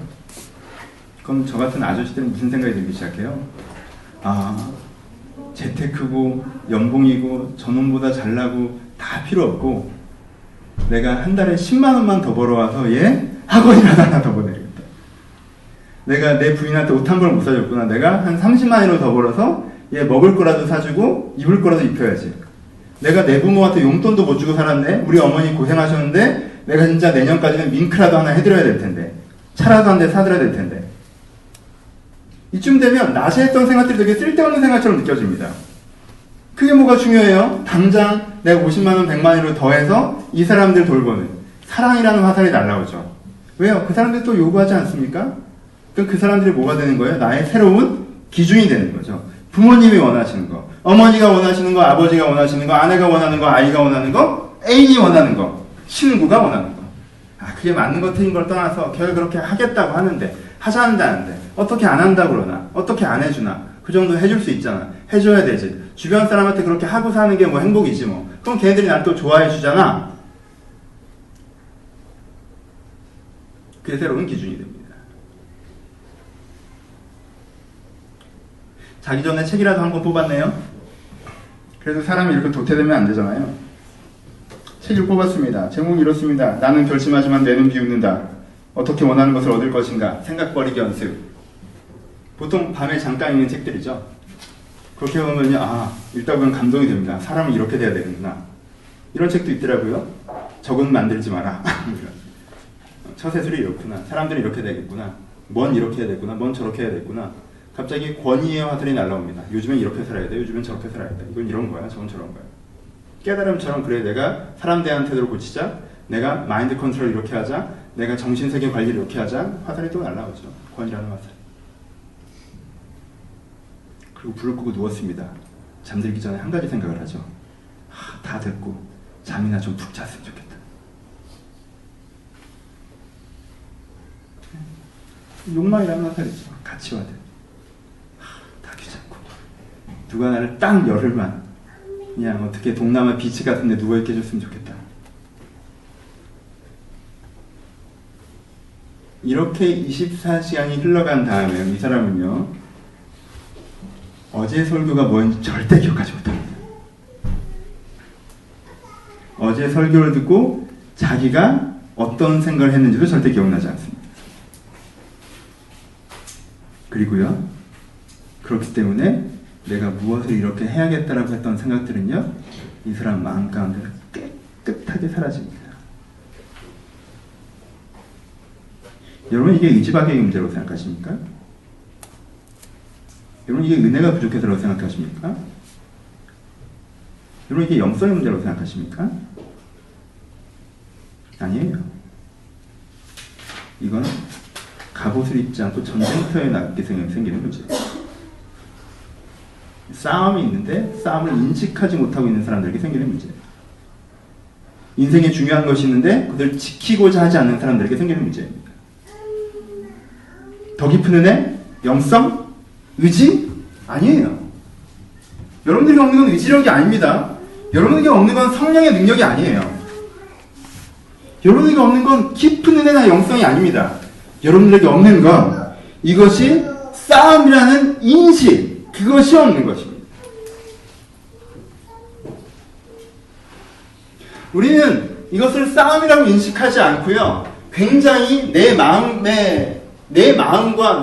그럼 저 같은 아저씨들은 무슨 생각이 들기 시작해요? 재테크고 연봉이고 저놈보다 잘나고 다 필요 없고 내가 한 달에 10만 원만 더 벌어와서 얘 학원이라도 하나 더 보내겠다. 내가 내 부인한테 옷 한 벌 못 사줬구나. 내가 한 30만 원으로 더 벌어서 얘 먹을 거라도 사주고 입을 거라도 입혀야지. 내가 내 부모한테 용돈도 못 주고 살았네. 우리 어머니 고생하셨는데 내가 진짜 내년까지는 밍크라도 하나 해드려야 될 텐데, 차라도 한 대 사드려야 될 텐데. 이쯤 되면 낮에 했던 생각들이 되게 쓸데없는 생각처럼 느껴집니다. 그게 뭐가 중요해요? 당장 내가 50만 원, 100만 원으로 더해서 이 사람들 돌보는 사랑이라는 화살이 날라오죠. 왜요? 그 사람들이 또 요구하지 않습니까? 그럼 그 사람들이 뭐가 되는 거예요? 나의 새로운 기준이 되는 거죠. 부모님이 원하시는 거, 어머니가 원하시는 거, 아버지가 원하시는 거, 아내가 원하는 거, 아이가 원하는 거, 애인이 원하는 거, 친구가 원하는 거. 아, 그게 맞는 것 틀린 걸 떠나서 걔가 그렇게 하겠다고 하는데, 하자는데 어떻게 안 한다고 그러나, 어떻게 안 해주나, 그 정도 해줄 수 있잖아. 해줘야 되지. 주변 사람한테 그렇게 하고 사는 게 뭐 행복이지 뭐. 그럼 걔네들이 날 또 좋아해 주잖아. 그게 새로운 기준이 됩니다. 자기 전에 책이라도 한 권 뽑았네요. 그래도 사람이 이렇게 도태되면 안 되잖아요. 책을 뽑았습니다. 제목이 이렇습니다. 나는 결심하지만 뇌는 비웃는다. 어떻게 원하는 것을 얻을 것인가. 생각버리기 연습. 보통 밤에 잠깐 읽는 책들이죠. 그렇게 보면요, 아, 읽다 보면 감동이 됩니다. 사람은 이렇게 돼야 되는구나. 이런 책도 있더라고요. 적은 만들지 마라. 처세술이 이렇구나. 사람들이 이렇게 되겠구나. 뭔 이렇게 해야 되겠구나. 뭔 저렇게 해야 되겠구나. 갑자기 권위의 화살이 날라옵니다. 요즘엔 이렇게 살아야 돼. 요즘엔 저렇게 살아야 돼. 이건 이런 거야. 저건 저런 거야. 깨달음처럼 그래. 내가 사람 대한 태도를 고치자. 내가 마인드 컨트롤 이렇게 하자. 내가 정신세계 관리를 이렇게 하자. 화살이 또 날라오죠. 권위라는 화살. 그리고 불을 끄고 누웠습니다. 잠들기 전에 한 가지 생각을 하죠. 다 됐고 잠이나 좀 푹 잤으면 좋겠다. 욕망이라는 화살이죠. 가치화돼. 다 귀찮고 누가 나를 딱 열흘만 그냥 어떻게 동남아 비치 같은 데 누워있게 해줬으면 좋겠다. 이렇게 24시간이 흘러간 다음에 이 사람은요, 어제 설교가 뭔지 절대 기억하지 못합니다. 어제 설교를 듣고 자기가 어떤 생각을 했는지도 절대 기억나지 않습니다. 그리고요, 그렇기 때문에 내가 무엇을 이렇게 해야겠다라고 했던 생각들은요, 이 사람 마음 가운데 깨끗하게 사라집니다. 여러분, 이게 의지박약의 문제라고 생각하십니까? 여러분, 이게 은혜가 부족해서라고 생각하십니까? 여러분, 이게 영성의 문제라고 생각하십니까? 아니에요. 이건 갑옷을 입지 않고 전쟁터에 나가게 생기는 문제예요. 싸움이 있는데 싸움을 인식하지 못하고 있는 사람들에게 생기는 문제예요. 인생에 중요한 것이 있는데 그것을 지키고자 하지 않는 사람들에게 생기는 문제입니다. 더 깊은 은혜? 영성? 의지? 아니에요. 여러분들이 얻는 건 의지력이 아닙니다. 여러분들이 얻는 건 성령의 능력이 아니에요. 여러분들이 얻는 건 깊은 은혜나 영성이 아닙니다. 여러분들에게 얻는 건 이것이 싸움이라는 인식, 그것이 얻는 것입니다. 우리는 이것을 싸움이라고 인식하지 않고요, 굉장히 내 마음과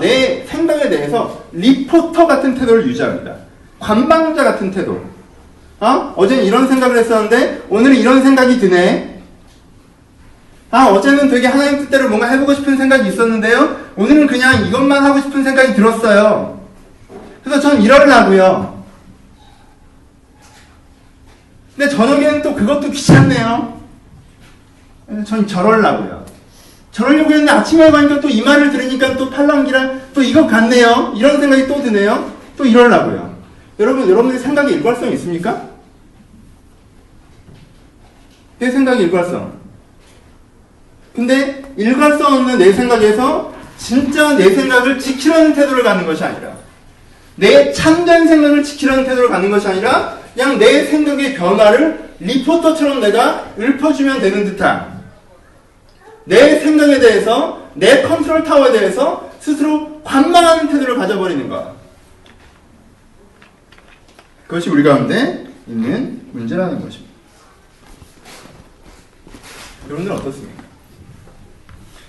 내 생각에 대해서 리포터 같은 태도를 유지합니다. 관방자 같은 태도. 어제는 이런 생각을 했었는데 오늘은 이런 생각이 드네. 어제는 되게 하나님 뜻대로 뭔가 해보고 싶은 생각이 있었는데요, 오늘은 그냥 이것만 하고 싶은 생각이 들었어요. 그래서 전 이러려고요. 근데 저녁에는 또 그것도 귀찮네요. 전 저러려고요. 저러려고 했는데 아침에 가니까 또 이 말을 들으니까 또 팔랑기랑 또 이것 같네요. 이런 생각이 또 드네요. 또 이러려고요. 여러분들의 생각에 일관성이 있습니까? 내 생각에 일관성. 근데 일관성 없는 내 생각에서 진짜 내 생각을 지키려는 태도를 갖는 것이 아니라, 내 참된 생각을 지키려는 태도를 갖는 것이 아니라 그냥 내 생각의 변화를 리포터처럼 내가 읊어주면 되는 듯한, 내 생각에 대해서, 내 컨트롤 타워에 대해서 스스로 관망하는 태도를 가져버리는 것. 그것이 우리 가운데 있는 문제라는 것입니다. 여러분들 어떻습니까?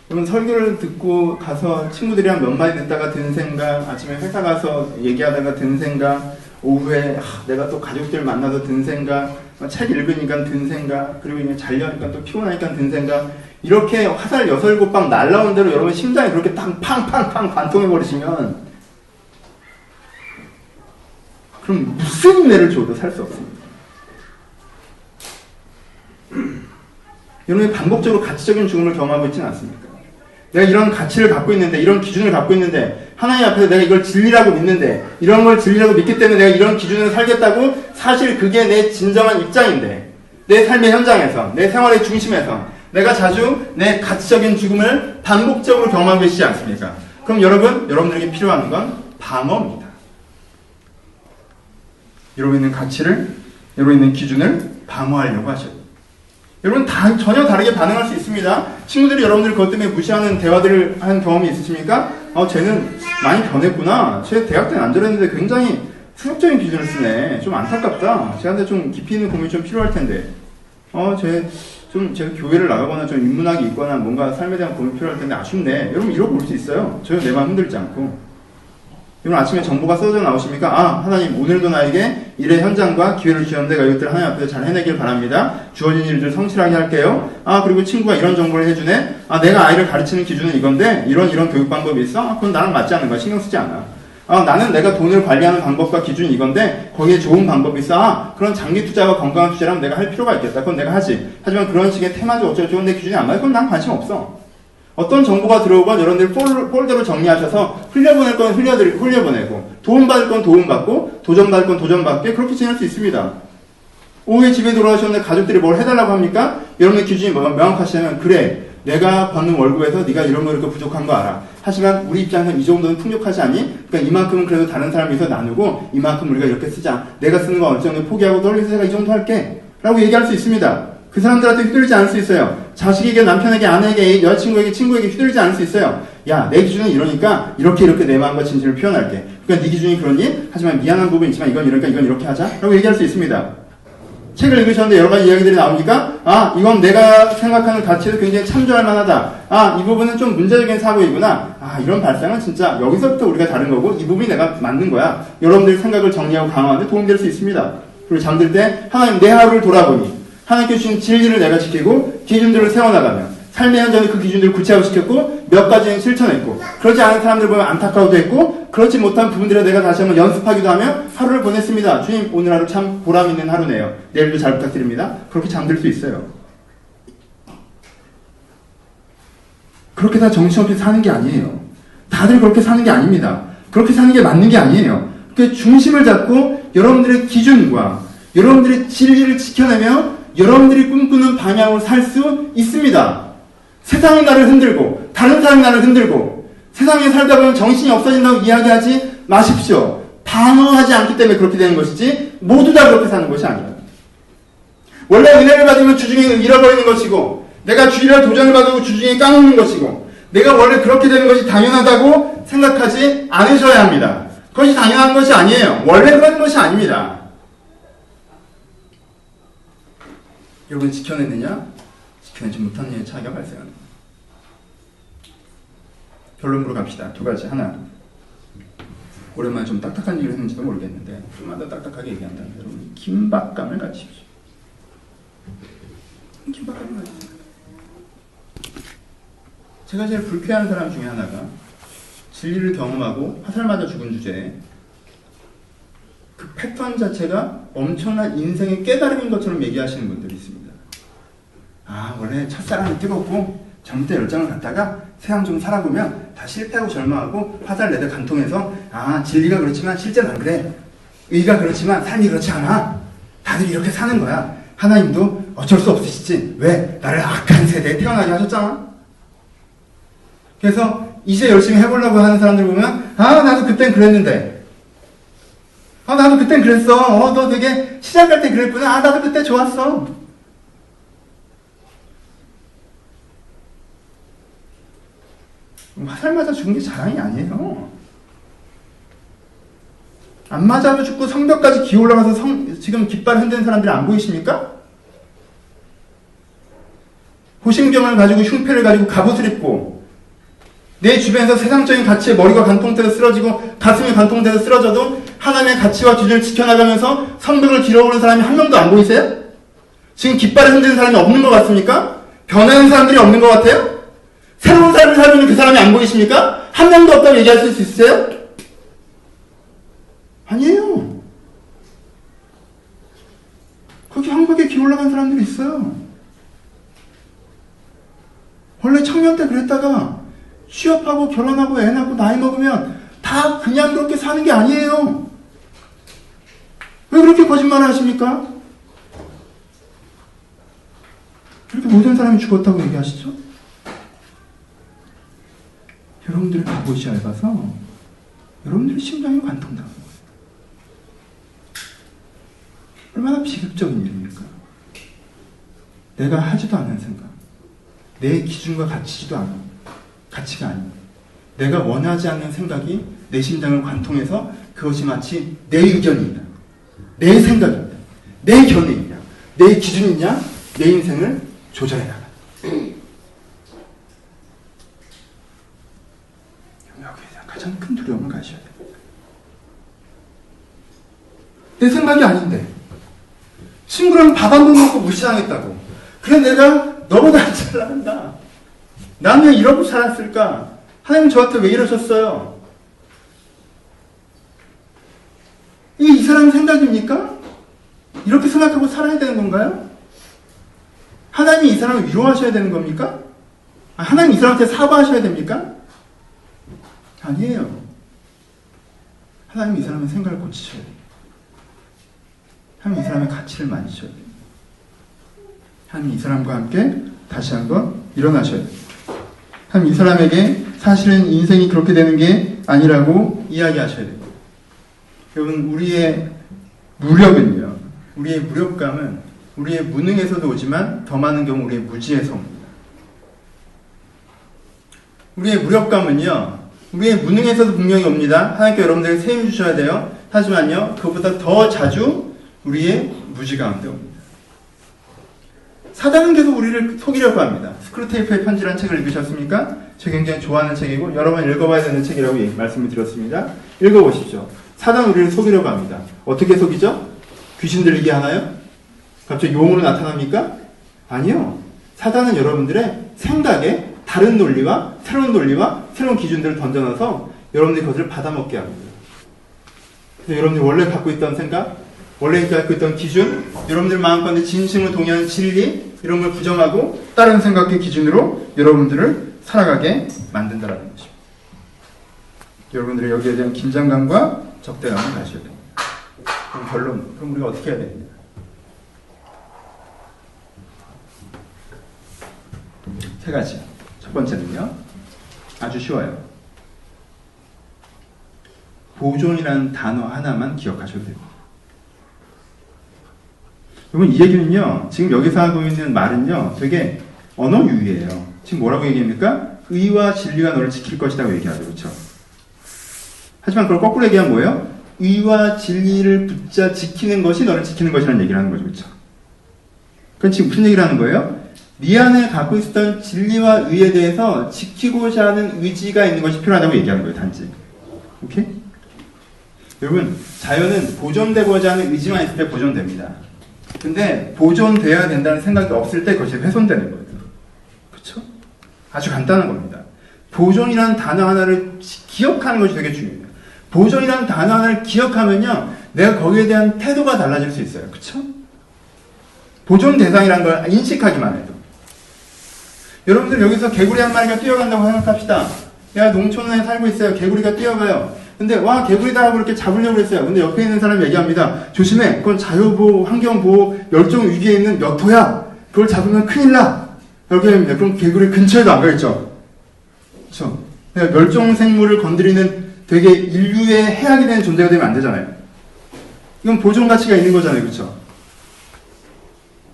여러분 설교를 듣고 가서 친구들이랑 몇 마디 듣다가 든 생각, 아침에 회사 가서 얘기하다가 든 생각, 오후에 내가 또 가족들 만나서 든 생각, 책 읽으니까 든 생각, 그리고 이제 자려니까 또 피곤하니까 든 생각, 이렇게 화살 6, 7방 날라온 대로 여러분 심장이 그렇게 팡팡팡팡 관통해버리시면 그럼 무슨 은혜를 줘도 살 수 없습니다. 여러분이 반복적으로 가치적인 죽음을 경험하고 있지는 않습니까? 내가 이런 가치를 갖고 있는데, 이런 기준을 갖고 있는데, 하나님 앞에서 내가 이걸 진리라고 믿는데, 이런 걸 진리라고 믿기 때문에 내가 이런 기준으로 살겠다고, 사실 그게 내 진정한 입장인데, 내 삶의 현장에서, 내 생활의 중심에서 내가 자주 내 가치적인 죽음을 반복적으로 경험하고 계시지 않습니까? 그럼 여러분들에게 필요한 건 방어입니다. 여러분 있는 가치를, 여러분 있는 기준을 방어하려고 하셔야 돼요. 여러분 전혀 다르게 반응할 수 있습니다. 친구들이 여러분들 그것 때문에 무시하는 대화들을 한 경험이 있으십니까? 쟤는 많이 변했구나. 쟤 대학 때는 안 저랬는데 굉장히 수학적인 기준을 쓰네. 좀 안타깝다. 쟤한테 좀 깊이 있는 고민이 좀 필요할 텐데. 제가 교회를 나가거나 좀 인문학이 있거나 뭔가 삶에 대한 고민이 필요할 텐데 아쉽네. 여러분 이러고 올 수 있어요. 전혀 내 마음 흔들지 않고. 여러분 아침에 정보가 써져 나오십니까? 하나님 오늘도 나에게 일의 현장과 기회를 주셨는데 이것들을 하나님 앞에서 잘 해내길 바랍니다. 주어진 일들 성실하게 할게요. 그리고 친구가 이런 정보를 해주네. 내가 아이를 가르치는 기준은 이건데 이런 교육 방법이 있어? 그건 나랑 맞지 않는 거야. 신경 쓰지 않아. 나는 내가 돈을 관리하는 방법과 기준이 이건데 거기에 좋은 방법이 있어. 그런 장기 투자와 건강한 투자라면 내가 할 필요가 있겠다. 그건 내가 하지. 하지만 그런 식의 테마적 어쩌고저쩌고 내 기준이 안 맞아. 그건 난 관심 없어. 어떤 정보가 들어오건 여러분들 폴더로 정리하셔서 흘려보낼 건 흘려보내고 도움받을 건 도움받고 도전받을 건 도전받게 그렇게 지낼 수 있습니다. 오후에 집에 돌아오셨는데 가족들이 뭘 해달라고 합니까? 여러분의 기준이 명확하시면 그래 내가 받는 월급에서 네가 이런 거 이렇게 부족한 거 알아. 하지만 우리 입장에서 이 정도는 풍족하지 않니? 그러니까 이만큼은 그래도 다른 사람이 있어 나누고 이만큼 우리가 이렇게 쓰자. 내가 쓰는 거 어느 정도 포기하고 널 위해서 내가 이 정도 할게 라고 얘기할 수 있습니다. 그 사람들한테 휘둘리지 않을 수 있어요. 자식에게, 남편에게, 아내에게, 여자친구에게, 친구에게 휘둘리지 않을 수 있어요. 야, 내 기준은 이러니까 이렇게 내 마음과 진실을 표현할게. 그러니까 네 기준이 그러니? 하지만 미안한 부분이 있지만 이건 이러니까 이건 이렇게 하자. 라고 얘기할 수 있습니다. 책을 읽으셨는데 여러 가지 이야기들이 나오니까 이건 내가 생각하는 가치도 굉장히 참조할 만하다. 이 부분은 좀 문제적인 사고이구나. 이런 발상은 진짜 여기서부터 우리가 다른 거고 이 부분이 내가 맞는 거야. 여러분들 생각을 정리하고 강화하는 데 도움될 수 있습니다. 그리고 잠들 때 하나님 내 하루를 돌아보니 하나님께 주신 진리를 내가 지키고 기준들을 세워나가면 삶의 현장에 그 기준들을 구체화시켰고 몇 가지는 실천했고 그러지 않은 사람들 보면 안타까워도 했고 그렇지 못한 부분들을 내가 다시 한번 연습하기도 하며 하루를 보냈습니다. 주님 오늘 하루 참 보람 있는 하루네요. 내일도 잘 부탁드립니다. 그렇게 잠들 수 있어요. 그렇게 다 정신없이 사는 게 아니에요. 다들 그렇게 사는 게 아닙니다. 그렇게 사는 게 맞는 게 아니에요. 그 중심을 잡고 여러분들의 기준과 여러분들의 진리를 지켜내며 여러분들이 꿈꾸는 방향으로 살 수 있습니다. 세상이 나를 흔들고 다른 사람이 나를 흔들고 세상에 살다 보면 정신이 없어진다고 이야기하지 마십시오. 방어하지 않기 때문에 그렇게 되는 것이지 모두 다 그렇게 사는 것이 아니에요. 원래 은혜를 받으면 주중에 잃어버리는 것이고 내가 주일날 도전을 받고 주중에 까먹는 것이고 내가 원래 그렇게 되는 것이 당연하다고 생각하지 않으셔야 합니다. 그것이 당연한 것이 아니에요. 원래 그런 것이 아닙니다. 여러분 지켜냈느냐? 지켜내지 못한 차이가 발생합니다. 결론으로 갑시다. 두 가지. 하나, 오랜만에 좀 딱딱한 얘기를 했는지도 모르겠는데 좀만 더 딱딱하게 얘기한다면 여러분 긴박감을 가지십시오. 긴박감을 가지십시오. 제가 제일 불쾌한 사람 중에 하나가 진리를 경험하고 화살 맞아 죽은 주제에 그 패턴 자체가 엄청난 인생의 깨달음인 것처럼 얘기하시는 분들이 있습니다. 원래 첫사랑이 뜨겁고 젊을 때 열정을 갖다가 세상 좀 살아보면 다 실패하고 절망하고 화살 내다 간통해서 진리가 그렇지만 실제는 안 그래. 의가 그렇지만 삶이 그렇지 않아. 다들 이렇게 사는 거야. 하나님도 어쩔 수 없으시지. 왜? 나를 악한 세대에 태어나게 하셨잖아. 그래서 이제 열심히 해보려고 하는 사람들 보면 나도 그땐 그랬는데 나도 그땐 그랬어. 너 되게 시작할 때 그랬구나. 나도 그때 좋았어. 화살 맞아 죽은 게 자랑이 아니에요. 안 맞아도 죽고 성벽까지 기어 올라가서 지금 깃발 흔드는 사람들이 안 보이십니까? 호신병을 가지고 흉패를 가지고 갑옷을 입고 내 주변에서 세상적인 가치에 머리가 관통돼서 쓰러지고 가슴이 관통돼서 쓰러져도 하나님의 가치와 기준을 지켜나가면서 성벽을 길어오는 사람이 한 명도 안 보이세요? 지금 깃발을 흔드는 사람이 없는 것 같습니까? 변하는 사람들이 없는 것 같아요? 새로운 삶을 살고 있는 그 사람이 안 보이십니까? 한 명도 없다고 얘기하실 수 있으세요? 아니에요. 거기 황벽에 기어 올라간 사람들이 있어요. 원래 청년 때 그랬다가 취업하고 결혼하고 애 낳고 나이 먹으면 다 그냥 그렇게 사는 게 아니에요. 왜 그렇게 거짓말을 하십니까? 그렇게 모든 사람이 죽었다고 얘기하시죠? 여러분들의 갑옷이 얇아서 여러분들의 심장이 관통당하는 거예요. 얼마나 비극적인 일입니까? 내가 하지도 않는 생각, 내 기준과 가치가 아닌 내가 원하지 않는 생각이 내 심장을 관통해서 그것이 마치 내 의견이냐, 내 생각이냐, 내 견해이냐, 내 기준이냐, 내 인생을 조절해 나가. 여기에 대한 가장 큰 두려움을 가셔야 됩니다. 내 생각이 아닌데 친구랑 밥 한 번 먹고 무시당했다고. 그래 내가 너보다 잘 나간다. 나는 왜 이러고 살았을까? 하나님 저한테 왜 이러셨어요? 이게 이 사람 생각입니까? 이렇게 생각하고 살아야 되는 건가요? 하나님이 이 사람을 위로하셔야 되는 겁니까? 하나님 이 사람한테 사과하셔야 됩니까? 아니에요. 하나님 이 사람의 생각을 고치셔야 돼요. 하나님 이 사람의 가치를 만지셔야 돼요. 하나님 이 사람과 함께 다시 한번 일어나셔야 돼요. 하나님 이 사람에게 사실은 인생이 그렇게 되는 게 아니라고 이야기하셔야 돼요. 여러분, 우리의 무력은요, 우리의 무력감은 우리의 무능에서도 오지만 더 많은 경우 우리의 무지에서 옵니다. 우리의 무력감은요, 우리의 무능에서도 분명히 옵니다. 하나님께 여러분들이 세임 주셔야 돼요. 하지만요, 그것보다 더 자주 우리의 무지 가운데 옵니다. 사단은 계속 우리를 속이려고 합니다. 스크루테이프의 편지라는 책을 읽으셨습니까? 제가 굉장히 좋아하는 책이고 여러 번 읽어봐야 되는 책이라고 말씀을 드렸습니다. 읽어보십시오. 사단은 우리를 속이려고 합니다. 어떻게 속이죠? 귀신 들리게 하나요? 갑자기 용으로 나타납니까? 아니요. 사단은 여러분들의 생각에 다른 논리와 새로운 기준들을 던져놔서 여러분들이 그것을 받아먹게 합니다. 그래서 여러분들이 원래 갖고 있던 생각, 원래 갖고 있던 기준, 여러분들 마음가운데 진심을 동의하는 진리, 이런 걸 부정하고 다른 생각의 기준으로 여러분들을 살아가게 만든다는 것입니다. 여러분들이 여기에 대한 긴장감과 적대감을 가셔야 됩니다. 그럼 결론, 그럼 우리가 어떻게 해야 됩니까? 세 가지. 첫 번째는요, 아주 쉬워요. 보존이라는 단어 하나만 기억하셔도 됩니다. 여러분, 이 얘기는요, 지금 여기서 하고 있는 말은요, 되게 언어 유희예요. 지금 뭐라고 얘기합니까? 의와 진리가 너를 지킬 것이라고 얘기하죠. 그렇죠? 하지만 그걸 거꾸로 얘기하면 뭐예요? 의와 진리를 붙잡아 지키는 것이 너를 지키는 것이라는 얘기를 하는 거죠. 그렇죠? 그럼 지금 무슨 얘기를 하는 거예요? 네 안에 갖고 있었던 진리와 의에 대해서 지키고자 하는 의지가 있는 것이 필요하다고 얘기하는 거예요. 단지. 오케이? 여러분, 자연은 보존되고자 하는 의지만 있을 때 보존됩니다. 근데 보존되어야 된다는 생각이 없을 때 그것이 훼손되는 거예요. 그렇죠? 아주 간단한 겁니다. 보존이라는 단어 하나를 기억하는 것이 되게 중요해요. 보존이라는 단어 하나를 기억하면요, 내가 거기에 대한 태도가 달라질 수 있어요. 그렇죠? 보존 대상이라는 걸 인식하기만 해도. 여러분들 여기서 개구리 한 마리가 뛰어간다고 생각합시다. 야, 농촌에 살고 있어요. 개구리가 뛰어가요. 근데 와, 개구리다 하고 이렇게 잡으려고 했어요. 근데 옆에 있는 사람이 얘기합니다. 조심해. 그건 자연보호, 환경보호, 멸종위기에 있는 몇 호야. 그걸 잡으면 큰일 나. 이렇게 합니다. 그럼 개구리 근처에도 안 가겠죠. 그렇죠? 멸종생물을 건드리는 되게 인류의 해악이 되는 존재가 되면 안 되잖아요. 이건 보존 가치가 있는 거잖아요. 그렇죠?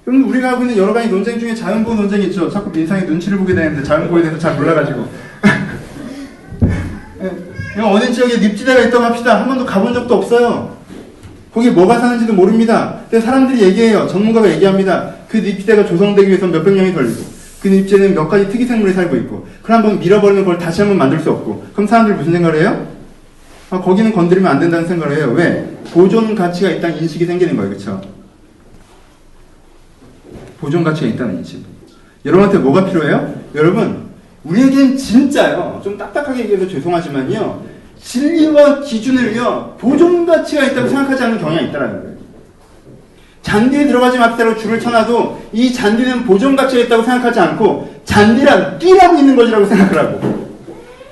그럼 우리가 하고 있는 여러 가지 논쟁 중에 자연보호 논쟁이 있죠. 자꾸 민상이 눈치를 보게 되는데 자연보호에 대해서 잘 몰라가지고. 어느 지역에 늪지대가 있다고 합시다. 한 번도 가본 적도 없어요. 거기 뭐가 사는지도 모릅니다. 근데 사람들이 얘기해요. 전문가가 얘기합니다. 그 늪지대가 조성되기 위해서 몇백 년이 걸리고 그 늪지대는 몇 가지 특이 생물이 살고 있고 그럼 한번 밀어버리면 그걸 다시 한번 만들 수 없고 그럼 사람들이 무슨 생각을 해요? 거기는 건드리면 안 된다는 생각을 해요. 왜? 보존 가치가 있다는 인식이 생기는 거예요. 그렇죠? 보존 가치가 있다는 인식. 여러분한테 뭐가 필요해요? 여러분 우리에겐 진짜요. 좀 딱딱하게 얘기해서 죄송하지만요. 진리와 기준을요. 보존 가치가 있다고 생각하지 않는 경향이 있다는 거예요. 잔디에 들어가지 맙시다라고 줄을 쳐놔도 이 잔디는 보존 가치가 있다고 생각하지 않고 잔디란 뛰라고 있는 것이라고 생각을 하고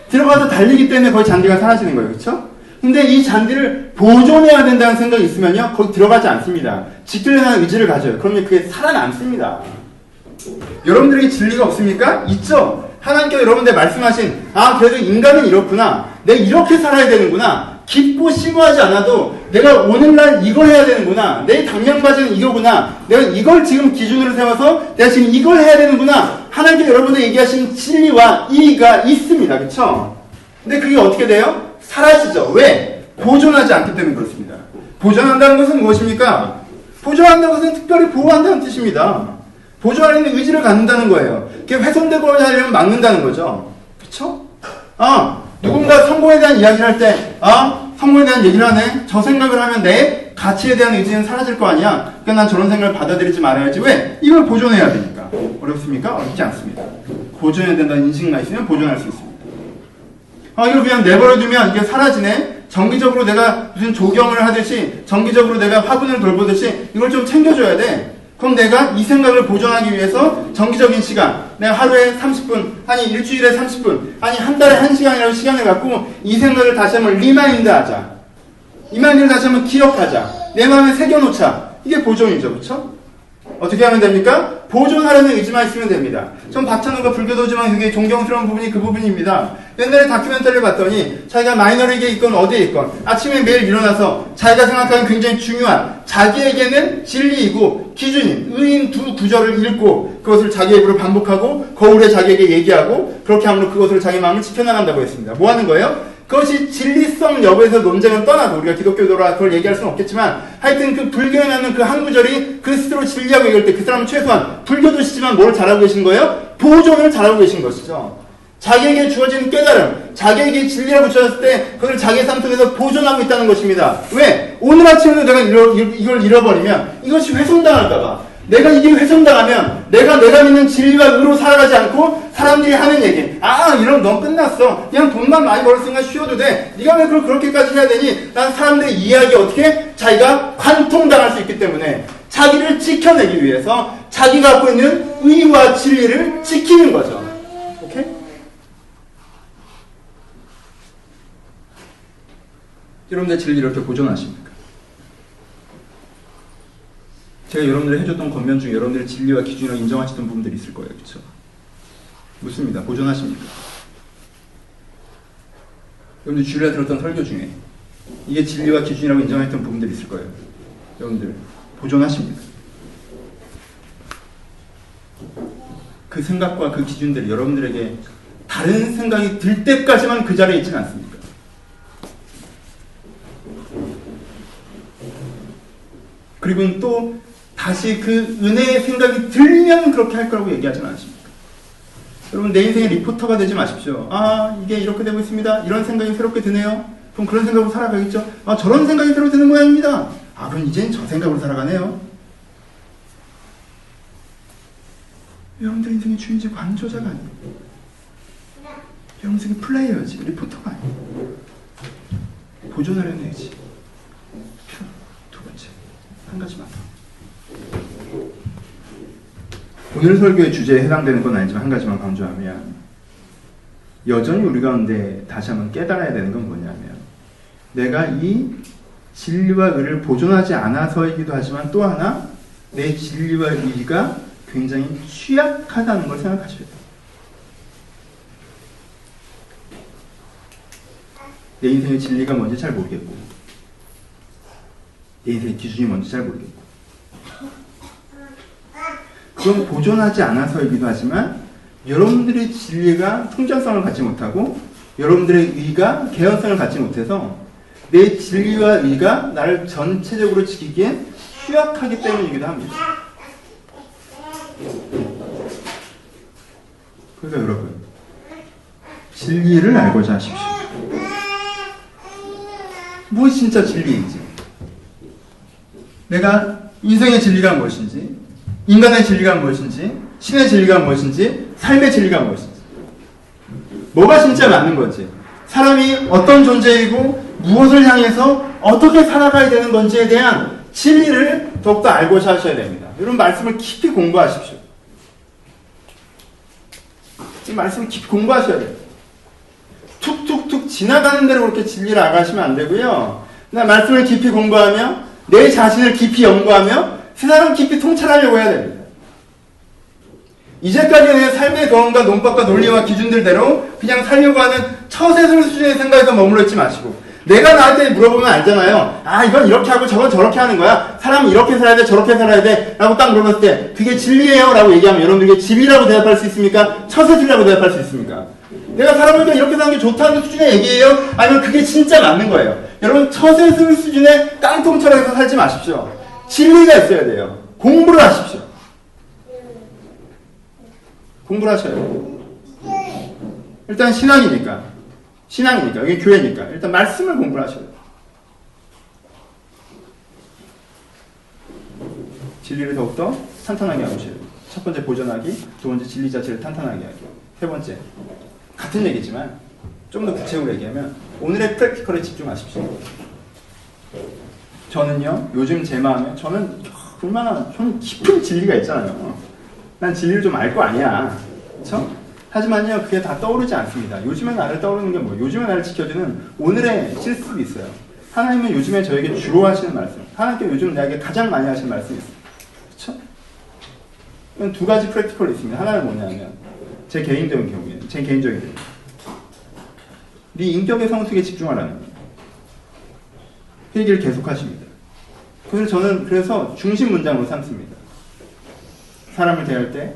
들어가서 달리기 때문에 거기 잔디가 사라지는 거예요. 그렇죠? 근데 이 잔디를 보존해야 된다는 생각이 있으면요. 거기 들어가지 않습니다. 지키려는 의지를 가져요. 그러면 그게 살아남습니다. 여러분들에게 진리가 없습니까? 있죠? 하나님께서 여러분들 말씀하신 그래도 인간은 이렇구나. 내가 이렇게 살아야 되는구나. 깊고 심오하지 않아도 내가 오늘날 이걸 해야 되는구나. 내 당면바지는 이거구나. 내가 이걸 지금 기준으로 세워서 내가 지금 이걸 해야 되는구나. 하나님께서 여러분들 얘기하신 진리와 이의가 있습니다. 그렇죠? 근데 그게 어떻게 돼요? 사라지죠. 왜? 보존하지 않기 때문에 그렇습니다. 보존한다는 것은 무엇입니까? 보존한다는 것은 특별히 보호한다는 뜻입니다. 보존하려는 의지를 갖는다는 거예요. 그게 훼손되고 하려면 막는다는 거죠. 그쵸? 누군가 성공에 대한 이야기를 할 때, 성공에 대한 얘기를 하네? 저 생각을 하면 내 가치에 대한 의지는 사라질 거 아니야? 그러니까 난 저런 생각을 받아들이지 말아야지. 왜? 이걸 보존해야 되니까. 어렵습니까? 어렵지 않습니다. 보존해야 된다는 인식만 있으면 보존할 수 있습니다. 이걸 그냥 내버려두면 이게 사라지네? 정기적으로 내가 무슨 조경을 하듯이, 정기적으로 내가 화분을 돌보듯이 이걸 좀 챙겨줘야 돼. 그럼 내가 이 생각을 보존하기 위해서 정기적인 시간, 내가 하루에 30분, 아니 일주일에 30분, 아니 한 달에 1시간이라도 시간을 갖고 이 생각을 다시 한번 리마인드 하자. 이 마인드를 다시 한번 기억하자. 내 마음에 새겨놓자. 이게 보존이죠. 그렇죠? 어떻게 하면 됩니까? 보존하려는 의지만 있으면 됩니다. 전 박찬호가 불교도지만 그게 존경스러운 부분이 그 부분입니다. 옛날에 다큐멘터리를 봤더니 자기가 마이너리그에 있건 어디에 있건 아침에 매일 일어나서 자기가 생각하는 굉장히 중요한 자기에게는 진리이고 기준인 의인 두 구절을 읽고 그것을 자기 입으로 반복하고 거울에 자기에게 얘기하고 그렇게 함으로 그것으로 자기 마음을 지켜나간다고 했습니다. 뭐 하는 거예요? 그것이 진리성 여부에서 논쟁은 떠나고 우리가 기독교도라 그걸 얘기할 수는 없겠지만 하여튼 그 불교에 나는 그 한 구절이 그 스스로 진리하고 얘기할 때 그 사람은 최소한 불교도시지만 뭘 잘하고 계신 거예요? 보존을 잘하고 계신 것이죠. 자기에게 주어진 깨달음, 자기에게 진리라고 붙여졌을 때 그걸 자기의 삶 속에서 보존하고 있다는 것입니다. 왜? 오늘 아침에도 내가 이걸 잃어버리면 이것이 훼손당할까봐. 내가 이게 훼손당하면 내가 믿는 진리와 의로 살아가지 않고 사람들이 하는 얘기 이러면 넌 끝났어. 그냥 돈만 많이 벌었으니까 쉬어도 돼. 네가 왜 그걸 그렇게까지 해야 되니? 난 사람들의 이야기 어떻게? 자기가 관통당할 수 있기 때문에 자기를 지켜내기 위해서 자기가 갖고 있는 의와 진리를 지키는 거죠. 오케이? 여러분들 진리를 이렇게 보존하십니까? 제가 여러분들이 해줬던 권면 중에 여러분들의 진리와 기준이라고 인정하시던 부분들이 있을 거예요. 그렇죠? 묻습니다. 보존하십니까? 여러분들 주일에 들었던 설교 중에 이게 진리와 기준이라고 인정했던 부분들이 있을 거예요. 여러분들 보존하십니까? 그 생각과 그 기준들이 여러분들에게 다른 생각이 들 때까지만 그 자리에 있지는 않습니까? 그리고 또 다시 그 은혜의 생각이 들면 그렇게 할 거라고 얘기하지는 않으십니까? 여러분 내 인생의 리포터가 되지 마십시오. 이게 이렇게 되고 있습니다. 이런 생각이 새롭게 드네요. 그럼 그런 생각으로 살아가겠죠. 저런 생각이 새로 드는 모양입니다. 그럼 이제는 저 생각으로 살아가네요. 여러분들 인생의 주인지 관조자가 아니에요. 여러분 인생의 플레이어지 리포터가 아니에요. 보존하려는 의지. 두 번째 한 가지만 더. 오늘 설교의 주제에 해당되는 건 아니지만 한 가지만 강조하면 여전히 우리 가운데 다시 한번 깨달아야 되는 건 뭐냐면 내가 이 진리와 의를 보존하지 않아서이기도 하지만 또 하나 내 진리와 의가 굉장히 취약하다는 걸 생각하셔야 돼요. 내 인생의 진리가 뭔지 잘 모르겠고 내 인생의 기준이 뭔지 잘 모르겠고 그건 보존하지 않아서이기도 하지만 여러분들의 진리가 통전성을 갖지 못하고 여러분들의 의가 개연성을 갖지 못해서 내 진리와 의가 나를 전체적으로 지키기엔 취약하기 때문이기도 합니다. 그래서 여러분, 진리를 알고자 하십시오. 무엇이 진짜 진리인지, 내가 인생의 진리가 무엇인지, 인간의 진리가 무엇인지, 신의 진리가 무엇인지, 삶의 진리가 무엇인지, 뭐가 진짜 맞는 건지, 사람이 어떤 존재이고 무엇을 향해서 어떻게 살아가야 되는 건지에 대한 진리를 더욱더 알고자 하셔야 됩니다. 이런 말씀을 깊이 공부하십시오. 이 말씀을 깊이 공부하셔야 돼요. 툭툭툭 지나가는 대로 그렇게 진리를 알아가시면 안 되고요. 말씀을 깊이 공부하며 내 자신을 깊이 연구하며 세상을 깊이 통찰하려고 해야 됩니다. 이제까지 내 삶의 경험과 논법과 논리와 기준들대로 그냥 살려고 하는 처세술 수준의 생각에서 머물러 있지 마시고, 내가 나한테 물어보면 알잖아요. 아, 이건 이렇게 하고 저건 저렇게 하는 거야. 사람은 이렇게 살아야 돼, 저렇게 살아야 돼 라고 딱 물어봤을 때 그게 진리예요 라고 얘기하면 여러분들에게 진리라고 대답할 수 있습니까? 처세술이라고 대답할 수 있습니까? 내가 사람에게 이렇게 사는 게 좋다는 수준의 얘기예요? 아니면 그게 진짜 맞는 거예요? 여러분, 처세술 수준의 깡통처럼해서 살지 마십시오. 진리가 있어야 돼요. 공부를 하십시오. 공부를 하셔야 돼요. 일단 신앙이니까, 여기 교회니까 일단 말씀을 공부를 하셔야 돼요. 진리를 더욱더 탄탄하게 하셔야 돼요. 첫 번째 보존하기, 두 번째 진리 자체를 탄탄하게 하기, 세 번째 같은 얘기지만 좀 더 구체적으로 얘기하면 오늘의 프랙티컬에 집중하십시오. 저는요, 요즘 제 마음에 저는 얼마나 좀 깊은 진리가 있잖아요. 난 진리를 좀 알 거 아니야. 그쵸? 하지만요, 그게 다 떠오르지 않습니다. 요즘에 나를 떠오르는 게 뭐예요? 요즘에 나를 지켜주는 오늘의 실습이 있어요. 하나님은 요즘에 저에게 주로 하시는 말씀, 하나님께 요즘 나에게 가장 많이 하시는 말씀이 있어요. 그쵸? 두 가지 프랙티컬이 있습니다. 하나는 뭐냐면 제 개인적인 경우에, 제 개인적인 경우에 네 인격의 성숙에 집중하라는 거예요. 그 얘기를 계속 하십니다. 그래서 저는 중심 문장으로 삼습니다. 사람을 대할 때,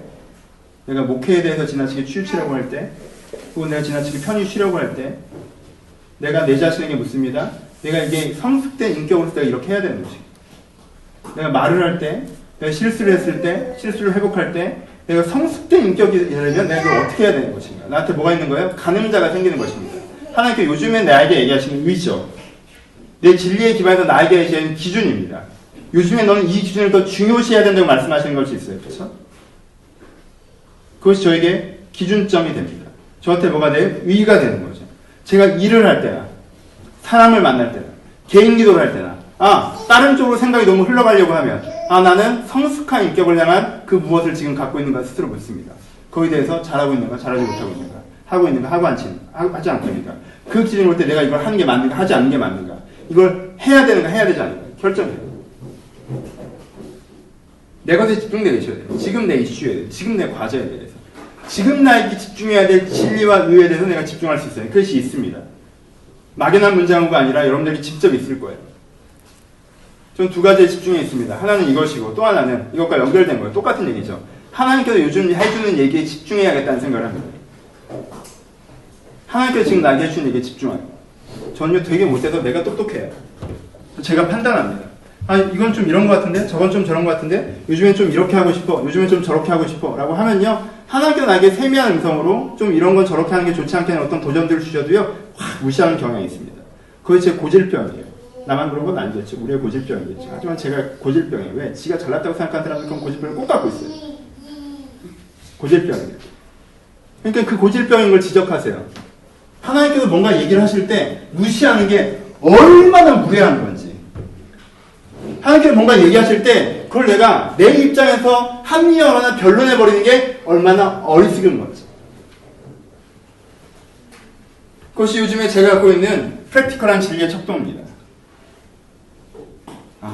내가 목회에 대해서 지나치게 치우치려고 할 때, 혹은 내가 지나치게 편히 쉬려고 할 때, 내가 내 자신에게 묻습니다. 내가 이게 성숙된 인격으로서 내가 이렇게 해야 되는 것이. 내가 말을 할 때, 내가 실수를 했을 때, 실수를 회복할 때, 내가 성숙된 인격이 되려면 내가 이걸 어떻게 해야 되는 것인가. 나한테 뭐가 있는 거예요? 가늠자가 생기는 것입니다. 하나님께 요즘에 나에게 얘기하시는 의죠. 내 진리에 기반해서 나에게 얘기하는 기준입니다. 요즘에 너는 이 기준을 더 중요시해야 된다고 말씀하시는 것이 있어요. 그렇죠? 그것이 저에게 기준점이 됩니다. 저한테 뭐가 돼요? 의의가 되는 거죠. 제가 일을 할 때나, 사람을 만날 때나, 개인 기도를 할 때나, 다른 쪽으로 생각이 너무 흘러가려고 하면, 나는 성숙한 인격을 향한 그 무엇을 지금 갖고 있는가 스스로 묻습니다. 거기에 대해서 잘하고 있는가, 잘하지 못하고 있는가, 하고 있는가, 하지 않고 있는가, 그 기준을 볼 때 내가 이걸 하는 게 맞는가, 하지 않는 게 맞는가, 이걸 해야 되는가, 해야 되지 않는가, 결정해요. 내 것에 집중되어 계셔야 돼요. 지금 내 이슈에 대해서, 지금 내 과제에 대해서, 지금 나에게 집중해야 될 진리와 의에 대해서 내가 집중할 수 있어요. 그것이 있습니다. 막연한 문장어가 아니라 여러분들이 직접 있을 거예요. 전 두 가지에 집중해 있습니다. 하나는 이것이고 또 하나는 이것과 연결된 거예요. 똑같은 얘기죠. 하나님께서 요즘 해주는 얘기에 집중해야겠다는 생각을 합니다. 하나님께서 지금 나에게 해주는 얘기에 집중하고, 전요 되게 못해서 내가 똑똑해요. 제가 판단합니다. 이건 좀 이런 것 같은데, 저건 좀 저런 것 같은데, 요즘엔 좀 이렇게 하고 싶어, 요즘엔 좀 저렇게 하고 싶어 라고 하면요, 하나님께서 나에게 세미한 음성으로 좀 이런 건 저렇게 하는 게 좋지 않겠는 어떤 도전들을 주셔도요, 확 무시하는 경향이 있습니다. 그게 제 고질병이에요. 나만 그런 건 아니겠죠. 우리의 고질병이겠죠. 하지만 제가 고질병이에요. 왜? 지가 잘났다고 생각하는 사람들 그런 고질병을 꼭 갖고 있어요. 고질병이에요. 그러니까 그 고질병인 걸 지적하세요. 하나님께서 뭔가 얘기를 하실 때 무시하는 게 얼마나 무례한 건지. 하나님께서 뭔가 얘기하실 때 그걸 내가 내 입장에서 합리화하거나 변론해버리는 게 얼마나 어리석은 건지. 그것이 요즘에 제가 갖고 있는 프랙티컬한 진리의 척도입니다.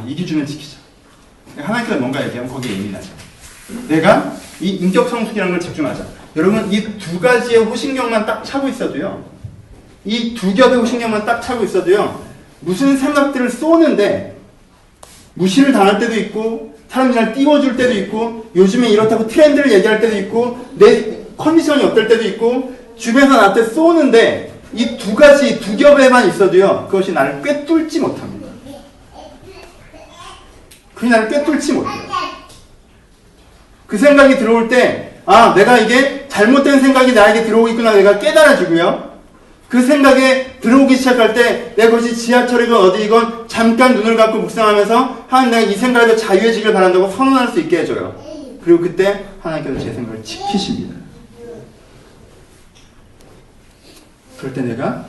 이 기준을 지키자. 하나님께서 뭔가 얘기하면 거기에 예민하자. 내가 이 인격 성숙이라는 걸 집중하자. 여러분, 이 두 가지의 호신경만 딱 차고 있어도요, 이 두 겹의 호신경만 딱 차고 있어도요, 무슨 생각들을 쏘는데 무시를 당할 때도 있고, 사람이 날 띄워줄 때도 있고, 요즘에 이렇다고 트렌드를 얘기할 때도 있고, 내 컨디션이 어떨 때도 있고, 주변에서 나한테 쏘는데 이 두 가지, 두 겹에만 있어도요, 그것이 나를 꿰뚫지 못합니다. 그게 나를 꿰뚫지 못해요. 그 생각이 들어올 때, 아, 내가 이게 잘못된 생각이 나에게 들어오고 있구나, 내가 깨달아지고요. 그 생각에 들어오기 시작할 때, 내가 그것이 지하철이건 어디이건 잠깐 눈을 감고 묵상하면서, 하나님, 내가 이 생각에서 자유해지길 바란다고 선언할 수 있게 해줘요. 그리고 그때 하나님께서 제 생각을 지키십니다. 그럴 때 내가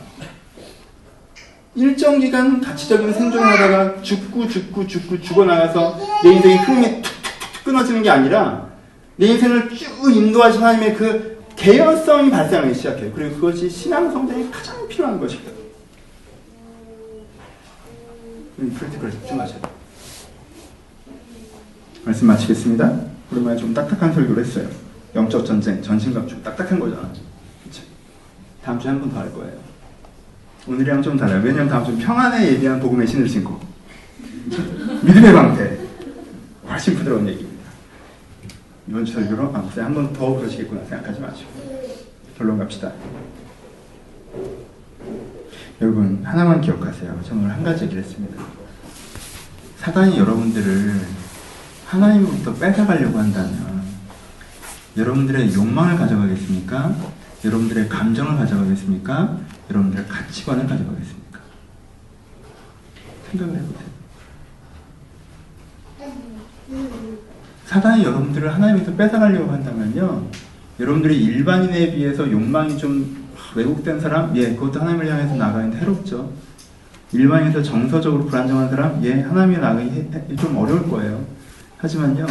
일정 기간 가치적인 생존을 하다가 죽어나가서 내 인생의 흐름이 툭툭툭 끊어지는 게 아니라 내 인생을 쭉 인도하신 하나님의 그 개연성이 발생하기 시작해요. 그리고 그것이 신앙 성장에 가장 필요한 것입니다. 프랙티컬에 집중하셔야 돼요. 말씀 마치겠습니다. 오랜만에 좀 딱딱한 설교를 했어요. 영적 전쟁, 전신갑주 딱딱한 거잖아. 그쵸? 다음 주에 한 번 더 할 거예요. 오늘이랑 좀 달라요. 왜냐면 다음 주는 평안에 예비한 복음의 신을 신고 믿음의 방패, 훨씬 부드러운 얘기입니다. 이번 주 설교로 한 번 더 그러시겠구나 생각하지 마시고 결론 갑시다. 여러분 하나만 기억하세요. 저는 오늘 한 가지 얘기를 했습니다. 사단이 여러분들을 하나님으로부터 뺏어가려고 한다면 여러분들의 욕망을 가져가겠습니까? 여러분들의 감정을 가져가겠습니까? 여러분들의 가치관을 가져가겠습니까? 생각을 해보세요. 사단이 여러분들을 하나님에서 뺏어가려고 한다면요, 여러분들이 일반인에 비해서 욕망이 좀 왜곡된 사람? 예, 그것도 하나님을 향해서 나가는데 해롭죠. 일반인에서 정서적으로 불안정한 사람? 예, 하나님에 나가기 좀 어려울 거예요. 하지만요,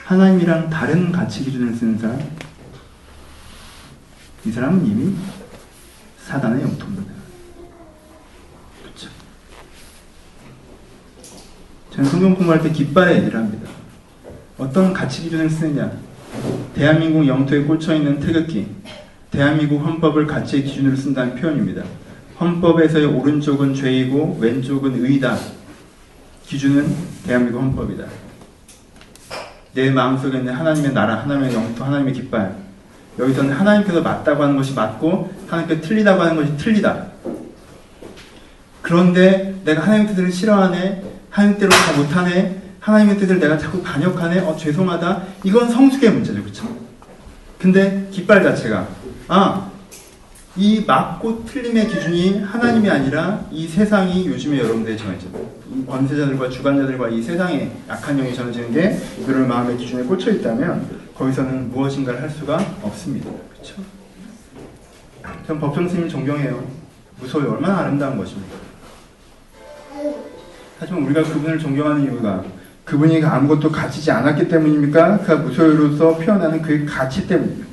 하나님이랑 다른 가치 기준을 쓰는 사람, 이 사람은 이미 사단의 영토입니다. 그렇죠? 저는 성경 공부할 때 깃발의 얘기를 합니다. 어떤 가치 기준을 쓰느냐? 대한민국 영토에 꽂혀있는 태극기, 대한민국 헌법을 가치의 기준으로 쓴다는 표현입니다. 헌법에서의 오른쪽은 죄이고 왼쪽은 의다. 기준은 대한민국 헌법이다. 내 마음속에 있는 하나님의 나라, 하나님의 영토, 하나님의 깃발, 여기서는 하나님께서 맞다고 하는 것이 맞고 하나님께서 틀리다고 하는 것이 틀리다. 그런데 내가 하나님의 뜻을 싫어하네, 하나님 뜻대로 다 못하네, 하나님의 뜻을 내가 자꾸 반역하네, 죄송하다. 이건 성숙의 문제죠. 그렇죠? 근데 깃발 자체가 이 맞고 틀림의 기준이 하나님이 아니라 이 세상이 요즘에 여러분들이 정해져. 이 권세자들과 주관자들과 이 세상에 약한 영이 전해지는 게 이들의 마음의 기준에 꽂혀 있다면 거기서는 무엇인가를 할 수가 없습니다. 그렇죠? 전 법정 스님을 존경해요. 무서워요. 얼마나 아름다운 것입니까? 하지만 우리가 그분을 존경하는 이유가 그분이 아무것도 가지지 않았기 때문입니까? 그가 무소유로서 표현하는 그의 가치 때문입니까?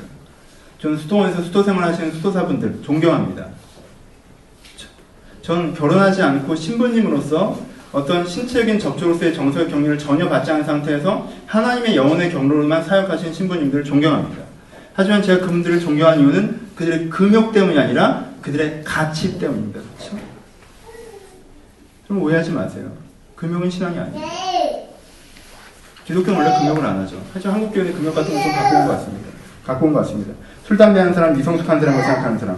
저는 수도원에서 수도 생활하시는 수도사분들 존경합니다. 저는 결혼하지 않고 신부님으로서 어떤 신체적인 접촉으로서의 정서적 격려를 전혀 받지 않은 상태에서 하나님의 영혼의 경로로만 사역하시는 신부님들을 존경합니다. 하지만 제가 그분들을 존경하는 이유는 그들의 금욕 때문이 아니라 그들의 가치 때문입니다. 그렇죠? 좀 오해하지 마세요. 금욕은 신앙이 아니에요. 기독교는 원래 금욕을 안 하죠. 하지만 한국 교회는 금욕 같은 걸 좀 갖고 온 것 같습니다. 술, 담배 하는 사람, 미성숙한 사람을 생각하는 사람,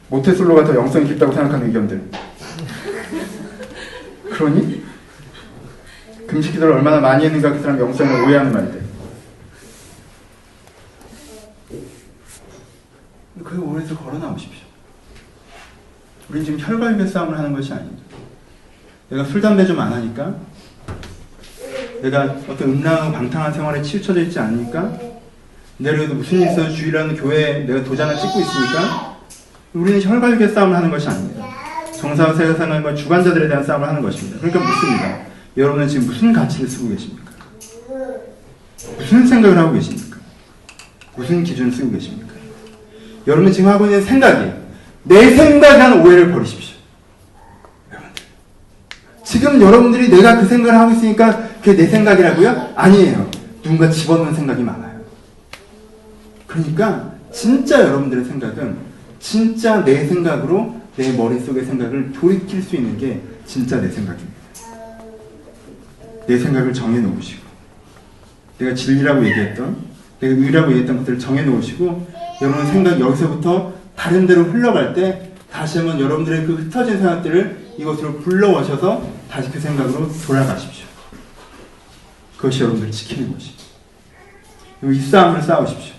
모태솔로가 더 영성이 깊다고 생각하는 의견들. 그러니? 금식 기도를 얼마나 많이 했는가 그 사람 영성을 오해하는 말들. 그 오해에서 걸어 나오십시오. 우린 지금 혈과육의 싸움을 하는 것이 아닙니다. 내가 술, 담배 좀 안 하니까? 내가 어떤 음란하고 방탕한 생활에 치우쳐져 있지 않으니까? 내려도 무슨 일 있어도 주일하는 교회에 내가 도장을 찍고 있으니까? 우리는 혈과육의 싸움을 하는 것이 아닙니다. 정사와 세상과 주관자들에 대한 싸움을 하는 것입니다. 그러니까 묻습니다. 여러분은 지금 무슨 가치를 쓰고 계십니까? 무슨 생각을 하고 계십니까? 무슨 기준을 쓰고 계십니까? 여러분은 지금 하고 있는 생각이 내 생각이라는 오해를 버리십시오. 여러분들. 지금 여러분들이 내가 그 생각을 하고 있으니까 그게 내 생각이라고요? 아니에요. 누군가 집어넣는 생각이 많아요. 그러니까 진짜 여러분들의 생각은 진짜 내 생각으로 내 머릿속의 생각을 돌이킬 수 있는 게 진짜 내 생각입니다. 내 생각을 정해놓으시고 내가 진리라고 얘기했던, 내가 의라고 얘기했던 것들을 정해놓으시고 여러분 생각 여기서부터 다른 데로 흘러갈 때 다시 한번 여러분들의 그 흩어진 생각들을 이곳으로 불러오셔서 다시 그 생각으로 돌아가십시오. 그것이 여러분들을 지키는 것입니다. 이 싸움을 싸우십시오.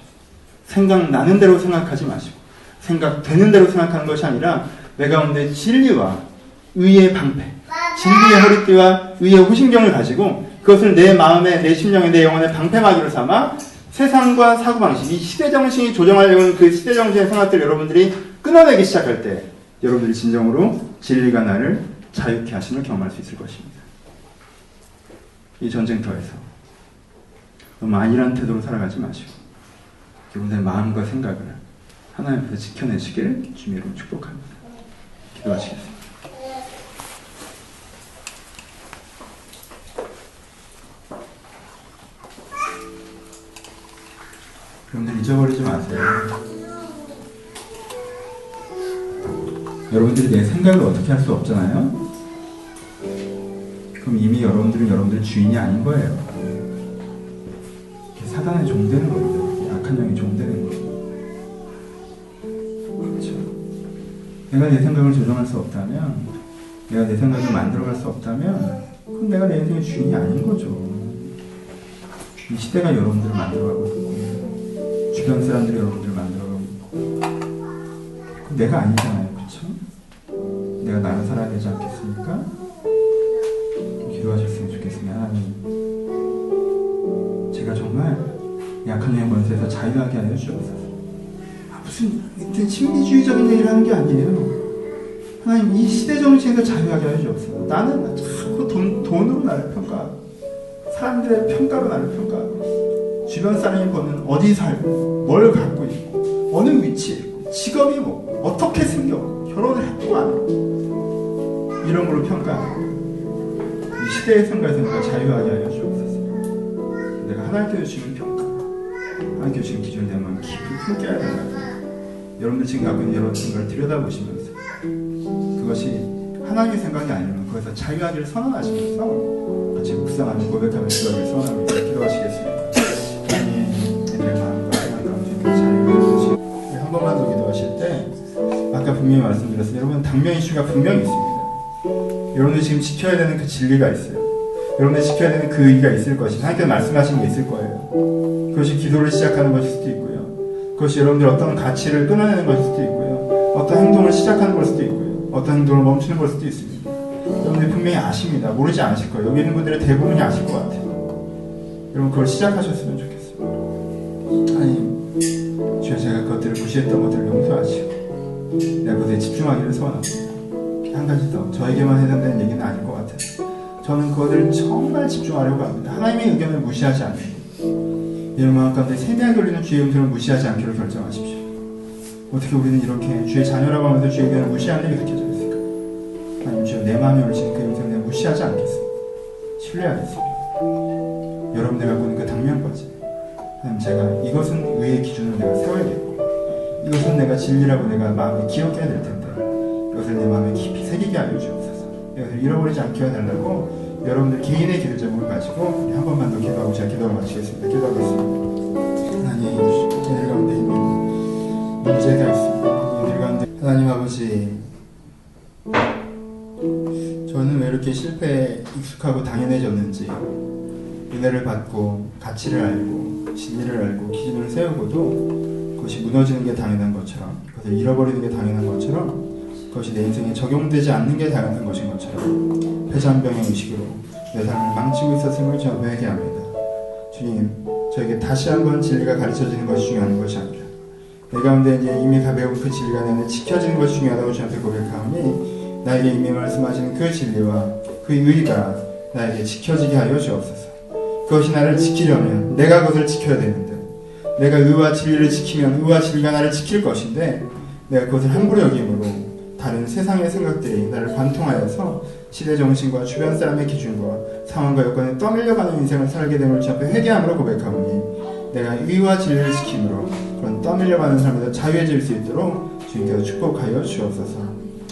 생각나는 대로 생각하지 마시고 생각되는 대로 생각하는 것이 아니라 내 가운데 진리와 의의 방패, 진리의 허리띠와 의의 호신경을 가지고 그것을 내 마음에, 내 심령에, 내 영혼의 방패막이로 삼아 세상과 사고방식, 이 시대정신이 조정하려는 그 시대정신의 생각들을 여러분들이 끊어내기 시작할 때 여러분들이 진정으로 진리가 나를 자유케 하심을 경험할 수 있을 것입니다. 이 전쟁터에서 너무 안일한 태도로 살아가지 마시고 여러분의 마음과 생각을 하나님 앞에서 지켜내시길 주님으로 축복합니다. 기도하시겠습니다. 여러분들 잊어버리지 마세요. 여러분들이 내 생각을 어떻게 할 수 없잖아요. 그럼 이미 여러분들은 여러분들의 주인이 아닌 거예요. 사단의 종되는 겁니다. 악한 영의 종되는 거예요. 그렇죠? 내가 내 생각을 조정할 수 없다면, 내가 내 생각을 만들어갈 수 없다면 그럼 내가 내 인생의 주인이 아닌 거죠. 이 시대가 여러분들을 만들어가고 있고 주변 사람들이 여러분들을 만들어가고 있고 그럼 내가 아니잖아요. 그렇죠? 내가 나를 살아야 되지 않겠습니까? 기도하셨으면 좋겠습니다. 하나님, 제가 정말 약한 영의 권세에서 자유하게 하여 주옵소서. 무슨 심리주의적인 얘기를 하는 게 아니에요. 하나님, 이 시대 정신에서 자유하게 하여 주옵소서. 나는 자꾸 돈으로 나를 평가하고 사람들의 평가로 나를 평가하고 주변 사람이 보는 어디 살고 뭘 갖고 있고 어느 위치에 있고 직업이 뭐 어떻게 생겨 결혼을 했고 안 했고 이런 걸로 평가하고 이 시대의 생각에서 내가 자유하게 하여 주옵소서. 내가 하나님께서 주시는 평가, 하나님께서 주시는 기준을 내 마음 깊이 품게 해야 된다. 여러분들 지금 갖고 있는 여러 생각을 들여다보시면서 그것이 하나님의 생각이 아니면 거기서 자유하기를 선언하시면서 같이 묵상하는 고백하는 기도를 선언하고 기도하시겠습니다. 하나님, 내 마음과 생각 가운데 자유를 주시고 한 번만 더 기도하실 때 아까 분명히 말씀드렸습니다. 여러분 당면 이슈가 분명히 있습니다. 여러분들 지금 지켜야 되는 그 진리가 있어요. 여러분들 지켜야 되는 그 의의가 있을 것이고 하나님께서 말씀하신 게 있을 거예요. 그것이 기도를 시작하는 것일 수도 있고요. 그것이 여러분들 어떤 가치를 끊어내는 것일 수도 있고요. 어떤 행동을 시작하는 걸 수도 있고요. 어떤 행동을 멈추는 걸 수도 있습니다. 여러분들 분명히 아십니다. 모르지 않으실 거예요. 여기 있는 분들의 대부분이 아실 것 같아요. 여러분 그걸 시작하셨으면 좋겠어요. 하나님, 주여 제가 그것들을 무시했던 것들을 용서하시고 내가 그것에 집중하기를 소원합니다. 한 가지 더, 저에게만 해당되는 얘기는 아닐 것 같아요. 저는 그것을 정말 집중하려고 합니다. 하나님의 의견을 무시하지 않고 이런 마음 가운데 세미하게 울리는 주의 음성을 무시하지 않기로 결정하십시오. 어떻게 우리는 이렇게 주의 자녀라고 하면서 주의 의견을 무시하는 일이 느껴져 있을까? 하나님, 주여 내 마음에 울리시는 그 음성을 내가 무시하지 않겠습니다. 신뢰하겠습니다. 여러분들 갖고 있는 그 당면까지 하나님, 제가 이것은 의의 기준을 내가 세워야겠고 이것은 내가 진리라고 내가 마음에 기억해야 될 텐데 이것을 내 마음에 깊이 새기게 하여 주옵소서. 이것을 잃어버리지 않게 해달라고 여러분들 개인의 기도 제목을 가지고 한 번만 더 기도하고 제가 기도를 마치겠습니다. 기도하겠습니다. 하나님, 이들 가운데 있는 문제가 있습니다. 이들 가운데 하나님 아버지, 저는 왜 이렇게 실패에 익숙하고 당연해졌는지 은혜를 받고 가치를 알고 진리를 알고 기준을 세우고도 그것이 무너지는 게 당연한 것처럼 그것을 잃어버리는 게 당연한 것처럼 그것이 내 인생에 적용되지 않는 게 당연한 것인 것처럼 패잔병의 의식으로 내 삶을 망치고 있었음을 저는 회개합니다. 주님, 저에게 다시 한번 진리가 가르쳐지는 것이 중요한 것이 아니라 내 가운데 이제 이미 가벼운 그 진리가 내 안에 지켜지는 것이 중요하다고 저한테 고백하오니 나에게 이미 말씀하신 그 진리와 그 의의가 나에게 지켜지게 하여 주옵소서. 그것이 나를 지키려면 내가 그것을 지켜야 되는데 내가 의와 진리를 지키면 의와 진리가 나를 지킬 것인데 내가 그것을 함부로 여김으로 다른 세상의 생각들이 나를 관통하여서 시대정신과 주변 사람의 기준과 상황과 여건에 떠밀려가는 인생을 살게 됨을 주 앞에 회개함으로 고백하오니 내가 의와 진리를 지킴으로 그런 떠밀려가는 삶에서 자유해질 수 있도록 주님께서 축복하여 주옵소서.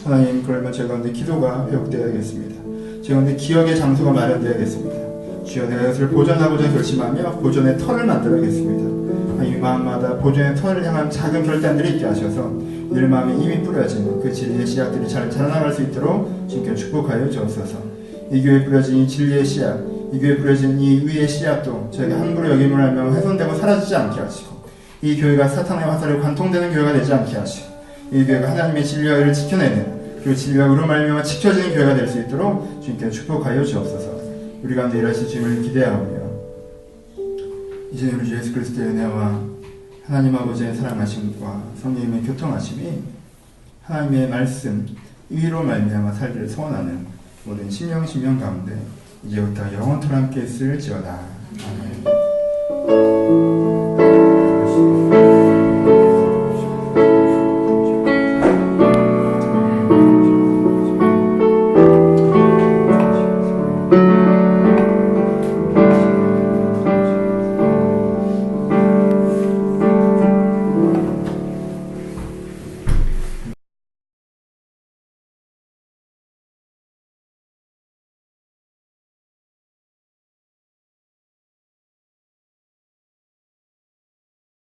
하나님, 그러면 제 가운데 기도가 회복되어야겠습니다. 제 가운데 기억의 장소가 마련되어야겠습니다. 주여, 내가 이것을 보존하고자 결심하며 보존의 터를 만들어야겠습니다. 이 마음마다 보존의 터를 향한 작은 결단들이 있게 하셔서 이들 마음에 이미 뿌려진 그 진리의 씨앗들이 잘 자라나갈 수 있도록 주님께 축복하여 주옵소서. 이 교회에 뿌려진 이 진리의 씨앗, 이 교회에 뿌려진 이 의의 씨앗도 저희가 함부로 여김을 하며 훼손되고 사라지지 않게 하시고, 이 교회가 사탄의 화살에 관통되는 교회가 되지 않게 하시고, 이 교회가 하나님의 진리와 의를 지켜내는, 그리고 진리와 의로 말미암아 지켜지는 교회가 될 수 있도록 주님께 축복하여 주옵소서. 우리 가운데 일하실 주님을 기대하오며, 이제 우리 주 예수 그리스도의 은혜와 하나님 아버지의 사랑하심과 성령님의 교통하심이 하나님의 말씀 위로 말미암아 살기를 소원하는 모든 심령 가운데 이제부터 영원토록 함께 있을지어다. 아멘.